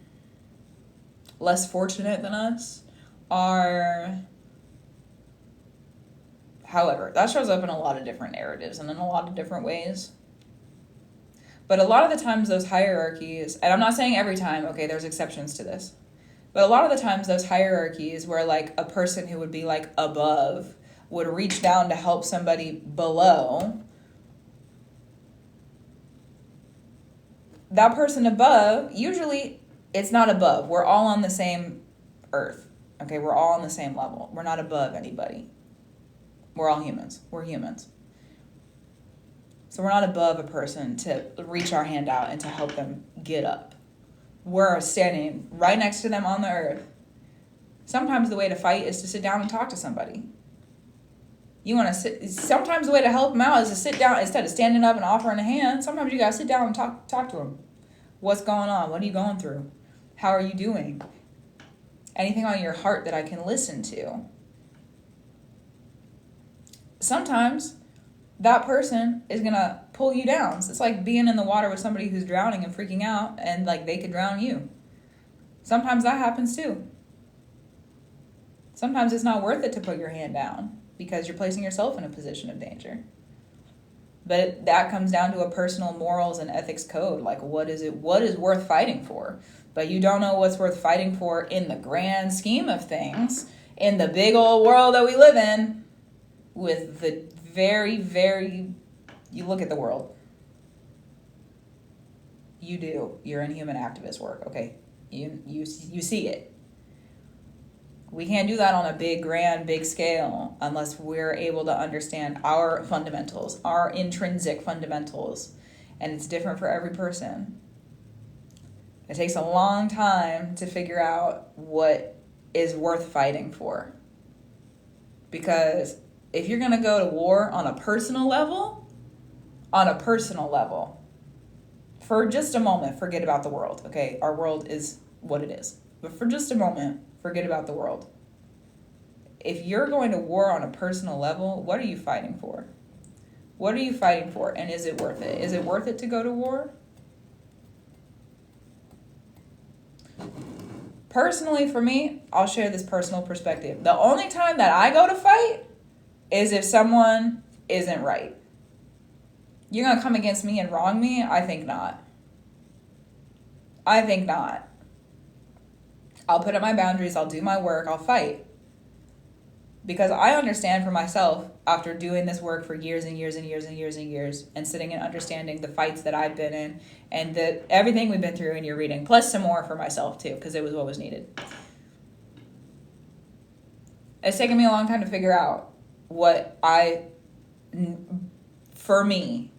less fortunate than us, however, that shows up in a lot of different narratives and in a lot of different ways. But a lot of the times those hierarchies, and I'm not saying every time, okay, there's exceptions to this, but a lot of the times those hierarchies where like a person who would be like above would reach down to help somebody below, that person above, usually it's not above. We're all on the same earth. Okay, we're all on the same level. We're not above anybody. We're all humans. We're humans. So we're not above a person to reach our hand out and to help them get up. We're standing right next to them on the earth. Sometimes the way to fight is to sit down and talk to somebody. Sometimes the way to help them out is to sit down instead of standing up and offering a hand. Sometimes you gotta sit down and talk to them. What's going on? What are you going through? How are you doing? Anything on your heart that I can listen to. Sometimes that person is gonna pull you down. So it's like being in the water with somebody who's drowning and freaking out, and like they could drown you. Sometimes that happens too. Sometimes it's not worth it to put your hand down because you're placing yourself in a position of danger. But that comes down to a personal morals and ethics code. Like, what is worth fighting for? But you don't know what's worth fighting for in the grand scheme of things, in the big old world that we live in, with the very, very, you look at the world. You do. You're in human activist work, okay? You see it. We can't do that on a big scale unless we're able to understand our fundamentals, our intrinsic fundamentals. And it's different for every person. It takes a long time to figure out what is worth fighting for. Because if you're going to go to war on a personal level, for just a moment, forget about the world, okay? Our world is what it is. But for just a moment, forget about the world. If you're going to war on a personal level, what are you fighting for? What are you fighting for, and is it worth it? Is it worth it to go to war? Personally, for me, I'll share this personal perspective. The only time that I go to fight is if someone isn't right. You're going to come against me and wrong me? I think not. I'll put up my boundaries, I'll do my work, I'll fight. Because I understand for myself, after doing this work for years and years and years and years and years, and sitting and understanding the fights that I've been in, and everything we've been through in your reading, plus some more for myself too, because it was what was needed. It's taken me a long time to figure out for me,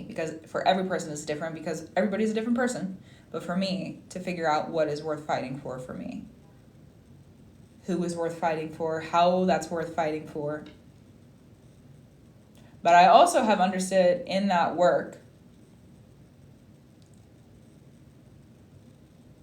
because for every person is different, because everybody's a different person. But for me, to figure out what is worth fighting for me. Who is worth fighting for, how that's worth fighting for. But I also have understood in that work,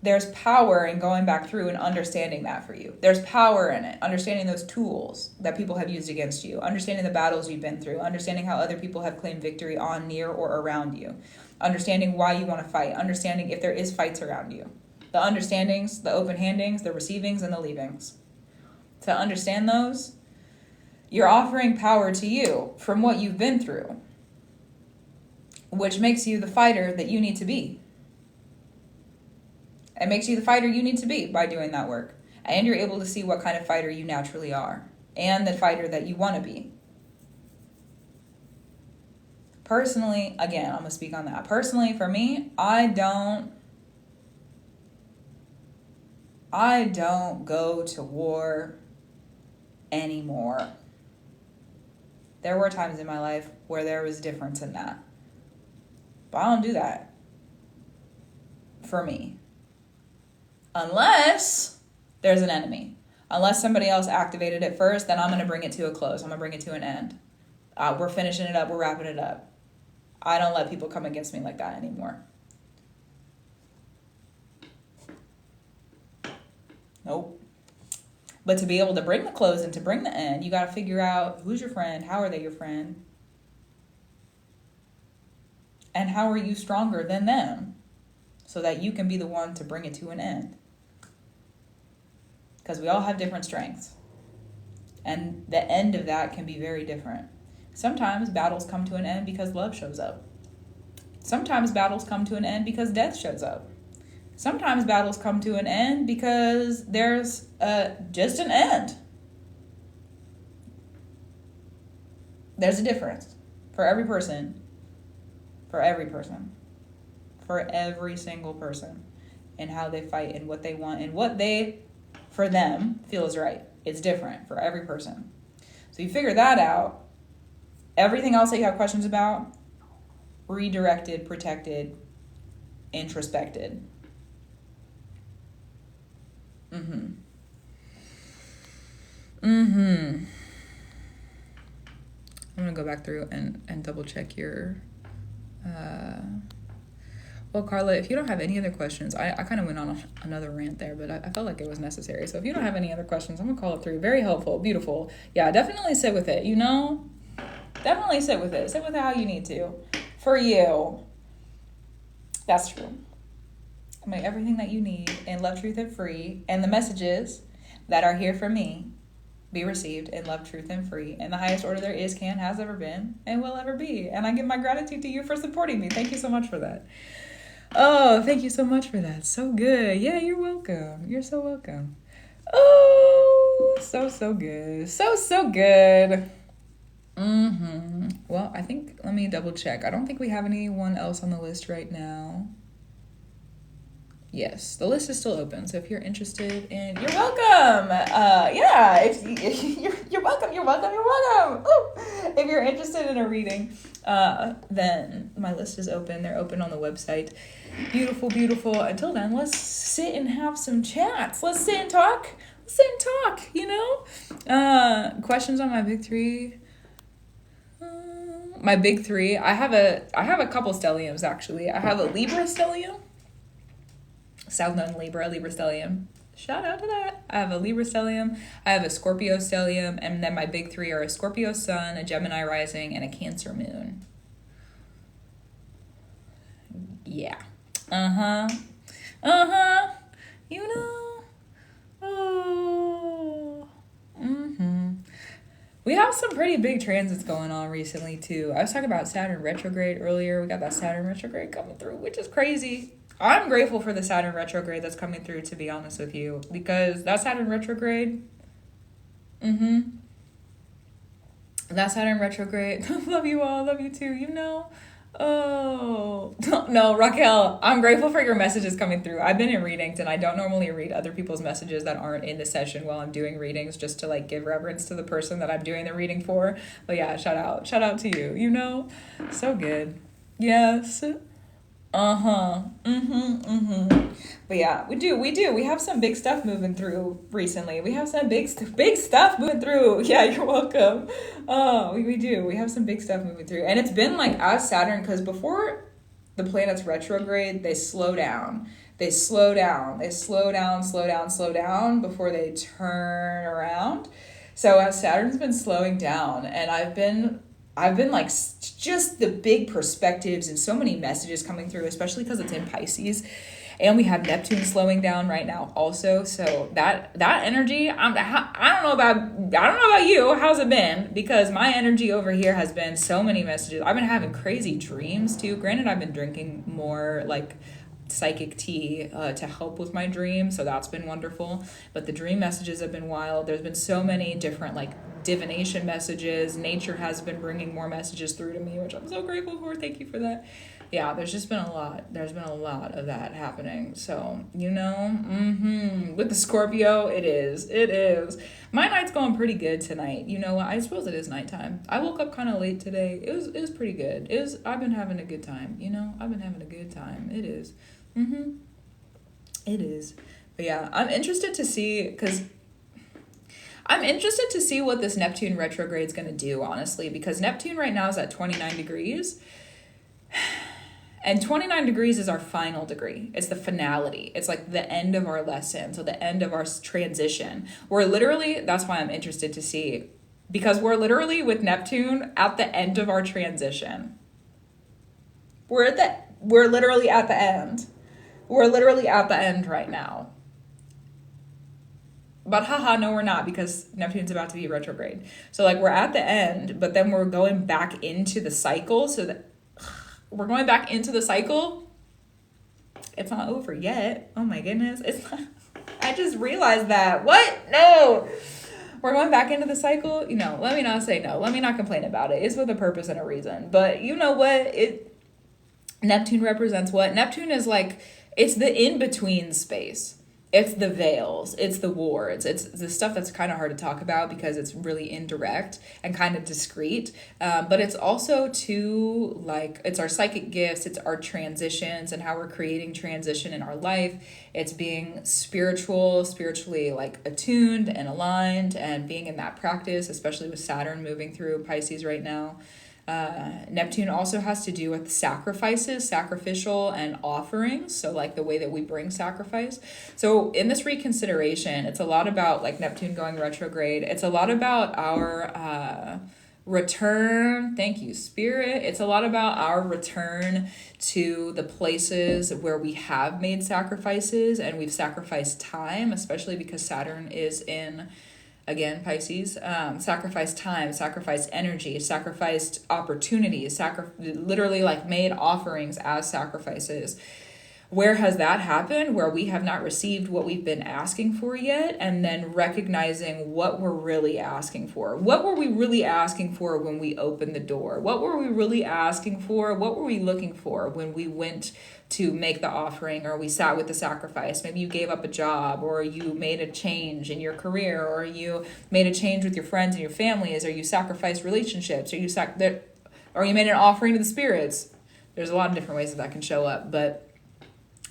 there's power in going back through and understanding that for you. There's power in it, understanding those tools that people have used against you, understanding the battles you've been through, understanding how other people have claimed victory on, near, or around you, understanding why you want to fight, understanding if there is fights around you, the understandings, the open handings, the receivings, and the leavings. To understand those, you're offering power to you from what you've been through, which makes you the fighter that you need to be. It makes you the fighter you need to be by doing that work. and you're able to see what kind of fighter you naturally are and the fighter that you want to be. Personally, again, I'm going to speak on that. Personally, for me, I don't go to war anymore. There were times in my life where there was difference in that. But I don't do that for me. Unless there's an enemy. Unless somebody else activated it first, then I'm going to bring it to a close. I'm going to bring it to an end. We're finishing it up. We're wrapping it up. I don't let people come against me like that anymore. Nope. But to be able to bring the close and to bring the end, you got to figure out who's your friend, how are they your friend, and how are you stronger than them so that you can be the one to bring it to an end. Because we all have different strengths. And the end of that can be very different. Sometimes battles come to an end because love shows up. Sometimes battles come to an end because death shows up. Sometimes battles come to an end because there's just an end. There's a difference for every person. For every person. For every single person. And how they fight and what they want and what they, for them, feel is right. It's different for every person. So you figure that out. Everything else that you have questions about, redirected, protected, introspected. I'm going to go back through and double check your... Well, Carla, if you don't have any other questions, I kind of went on another rant there, but I felt like it was necessary. So if you don't have any other questions, I'm going to call it through. Very helpful. Beautiful. Yeah, definitely sit with it, you know? Definitely sit with it. Sit with it how you need to. For you. That's true. Make everything that you need in love, truth, and free. And the messages that are here for me be received in love, truth, and free. In the highest order there is, can, has ever been, and will ever be. And I give my gratitude to you for supporting me. Thank you so much for that. Oh, thank you so much for that. So good. Yeah, you're welcome. You're so welcome. Oh, so good. So good. Well, I think, let me double check. I don't think we have anyone else on the list right now. Yes, the list is still open. So if you're interested in, you're welcome. Yeah, you're welcome. Ooh. If you're interested in a reading, then my list is open. They're open on the website. Beautiful. Until then, let's sit and have some chats. Let's sit and talk. You know. Questions on my big three. My big three. I have a couple stelliums actually. I have a Libra stellium. South Node Libra stellium. Shout out to that. I have a Libra stellium, I have a Scorpio stellium, and then my big three are a Scorpio sun, a Gemini rising, and a Cancer moon. Yeah. You know. Oh. We have some pretty big transits going on recently too. I was talking about Saturn retrograde earlier. We got that Saturn retrograde coming through, which is crazy. I'm grateful for the Saturn retrograde that's coming through, to be honest with you, because that Saturn retrograde, that Saturn retrograde, love you all, love you too, you know. Oh, no, Raquel, I'm grateful for your messages coming through. I've been in readings and I don't normally read other people's messages that aren't in the session while I'm doing readings, just to like give reverence to the person that I'm doing the reading for. But yeah, shout out to you, you know, so good. Yes. But yeah, we do. We have some big stuff moving through recently. We have some big stuff moving through. Yeah, you're welcome. Oh, we do. We have some big stuff moving through. And it's been like as Saturn, because before the planets retrograde, they slow down. They slow down before they turn around. So as Saturn's been slowing down, and I've been like just the big perspectives and so many messages coming through, especially because it's in Pisces, and we have Neptune slowing down right now also. So that energy, I don't know about you. How's it been? Because my energy over here has been so many messages. I've been having crazy dreams too. Granted, I've been drinking more. Like psychic tea to help with my dream, so that's been wonderful. But the dream messages have been wild. There's been so many different like divination messages. Nature has been bringing more messages through to me, which I'm so grateful for. Thank you for that. Yeah, there's just been a lot. There's been a lot of that happening. So, with the Scorpio, it is. My night's going pretty good tonight. You know what? I suppose it is nighttime. I woke up kind of late today. It was pretty good. I've been having a good time. I've been having a good time. It is. It is. But yeah, I'm interested to see what this Neptune retrograde is going to do, honestly, because Neptune right now is at 29 degrees. And 29 degrees is our final degree. It's the finality. It's like the end of our lesson. So the end of our transition. That's why I'm interested to see, because we're literally with Neptune at the end of our transition. We're literally at the end. We're literally at the end right now. But no, we're not, because Neptune's about to be retrograde. So like we're at the end, but then we're going back into the cycle. So that we're going back into the cycle. It's not over yet. Oh my goodness. I just realized that. What? No. We're going back into the cycle. Let me not say no. Let me not complain about it. It's with a purpose and a reason. But you know what? Neptune represents what? Neptune is like, it's the in-between space. It's the veils, it's the wards, it's the stuff that's kind of hard to talk about because it's really indirect and kind of discreet. But it's also it's our psychic gifts, it's our transitions and how we're creating transition in our life. It's being spiritually like attuned and aligned and being in that practice, especially with Saturn moving through Pisces right now. Neptune also has to do with sacrifices, sacrificial and offerings. So like the way that we bring sacrifice. So in this reconsideration, it's a lot about like Neptune going retrograde. It's a lot about our return. Thank you, Spirit. It's a lot about our return to the places where we have made sacrifices and we've sacrificed time, especially because Saturn is in, again, Pisces. Sacrificed time, sacrificed energy, sacrificed opportunities, literally like made offerings as sacrifices. Where has that happened? Where we have not received what we've been asking for yet, and then recognizing what we're really asking for. What were we really asking for when we opened the door? What were we really asking for? What were we looking for when we went to make the offering, or we sat with the sacrifice? Maybe you gave up a job, or you made a change in your career, or you made a change with your friends and your families, or you sacrificed relationships, or you made an offering to the spirits. There's a lot of different ways that can show up, but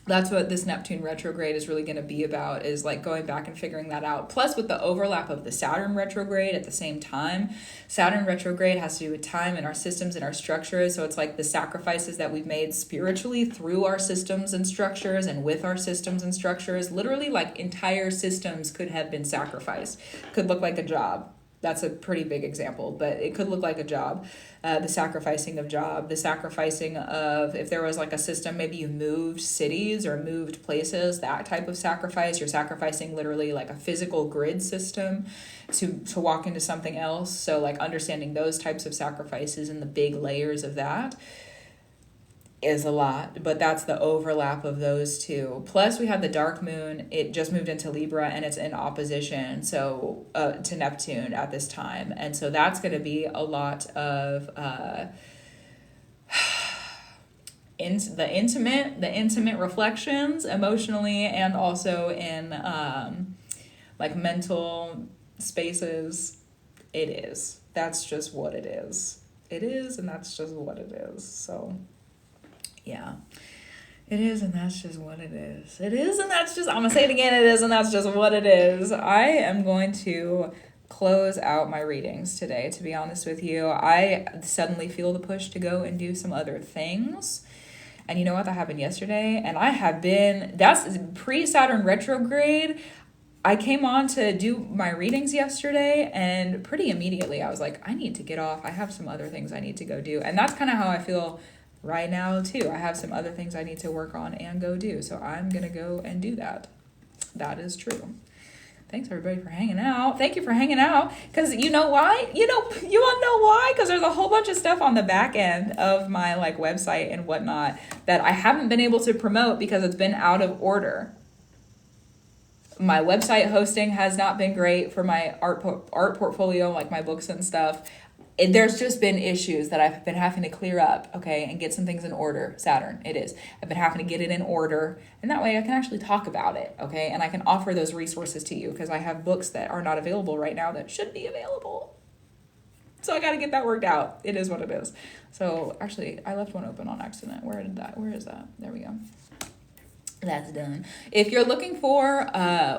that's what this Neptune retrograde is really going to be about, is like going back and figuring that out. Plus with the overlap of the Saturn retrograde at the same time. Saturn retrograde has to do with time and our systems and our structures. So it's like the sacrifices that we've made spiritually through our systems and structures and with our systems and structures. Literally like entire systems could have been sacrificed. Could look like a job. That's a pretty big example, but it could look like a job. The sacrificing of job, the sacrificing of, if there was like a system, maybe you moved cities or moved places, that type of sacrifice. You're sacrificing literally like a physical grid system to walk into something else. So like understanding those types of sacrifices and the big layers of that is a lot, but that's the overlap of those two. Plus we have the dark moon. It just moved into Libra and it's in opposition to Neptune at this time, and so that's going to be a lot of the intimate reflections emotionally, and also in like mental spaces. That's just what it is, and that's just what it is. So yeah, it is, and that's just what it is. It is, and that's just, I'm going to say it again, it is, and that's just what it is. I am going to close out my readings today, to be honest with you. I suddenly feel the push to go and do some other things. And you know what? That happened yesterday, and that's pre-Saturn retrograde. I came on to do my readings yesterday, and pretty immediately I was like, I need to get off. I have some other things I need to go do. And that's kind of how I feel right now too. I have some other things I need to work on and go do. So I'm going to go and do that. That is true. Thanks everybody for hanging out. Thank you for hanging out. Because you know why? You want to know why? Because there's a whole bunch of stuff on the back end of my like website and whatnot that I haven't been able to promote because it's been out of order. My website hosting has not been great for my art portfolio, like my books and stuff. There's just been issues that I've been having to clear up, okay, and get some things in order. Saturn, it is. I've been having to get it in order, and that way I can actually talk about it, okay, and I can offer those resources to you because I have books that are not available right now that should be available. So I got to get that worked out. It is what it is. So actually, I left one open on accident. Where is that? There we go. That's done. If you're looking for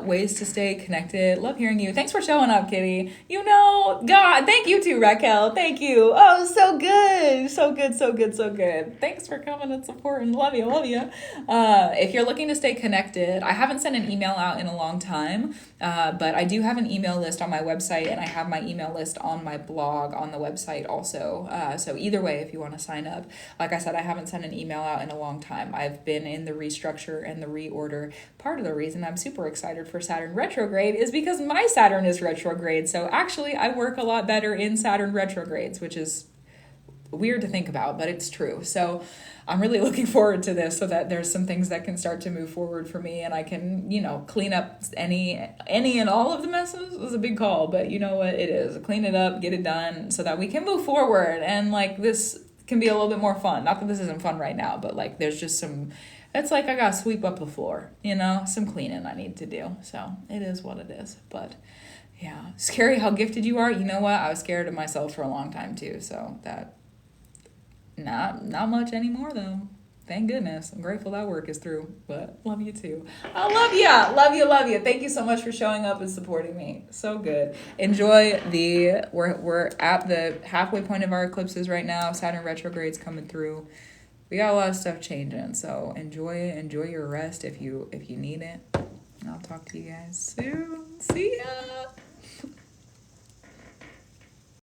ways to stay connected, love hearing you. Thanks for showing up, Kitty. God, thank you too, Raquel. Thank you. Oh, so good. So good, so good, so good. Thanks for coming and supporting. Love you, love you. If you're looking to stay connected, I haven't sent an email out in a long time, but I do have an email list on my website, and I have my email list on my blog on the website also. So either way, if you want to sign up, like I said, I haven't sent an email out in a long time. I've been in the restructure and the reorder. Part of the reason I'm super excited for Saturn retrograde is because my Saturn is retrograde. So actually I work a lot better in Saturn retrogrades, which is weird to think about, but it's true. So I'm really looking forward to this so that there's some things that can start to move forward for me and I can, clean up any and all of the messes. It was a big call, but you know what it is. Clean it up, get it done so that we can move forward and like this can be a little bit more fun. Not that this isn't fun right now, but like there's just it's like I gotta sweep up the floor, some cleaning I need to do. So it is what it is. But yeah, scary how gifted you are. You know what? I was scared of myself for a long time too. So that not much anymore though. Thank goodness. I'm grateful that work is through. But love you too. I love ya. Love you. Thank you so much for showing up and supporting me. So good. Enjoy we're at the halfway point of our eclipses right now. Saturn retrograde's coming through. We got a lot of stuff changing, so enjoy your rest if you need it. And I'll talk to you guys soon. See ya.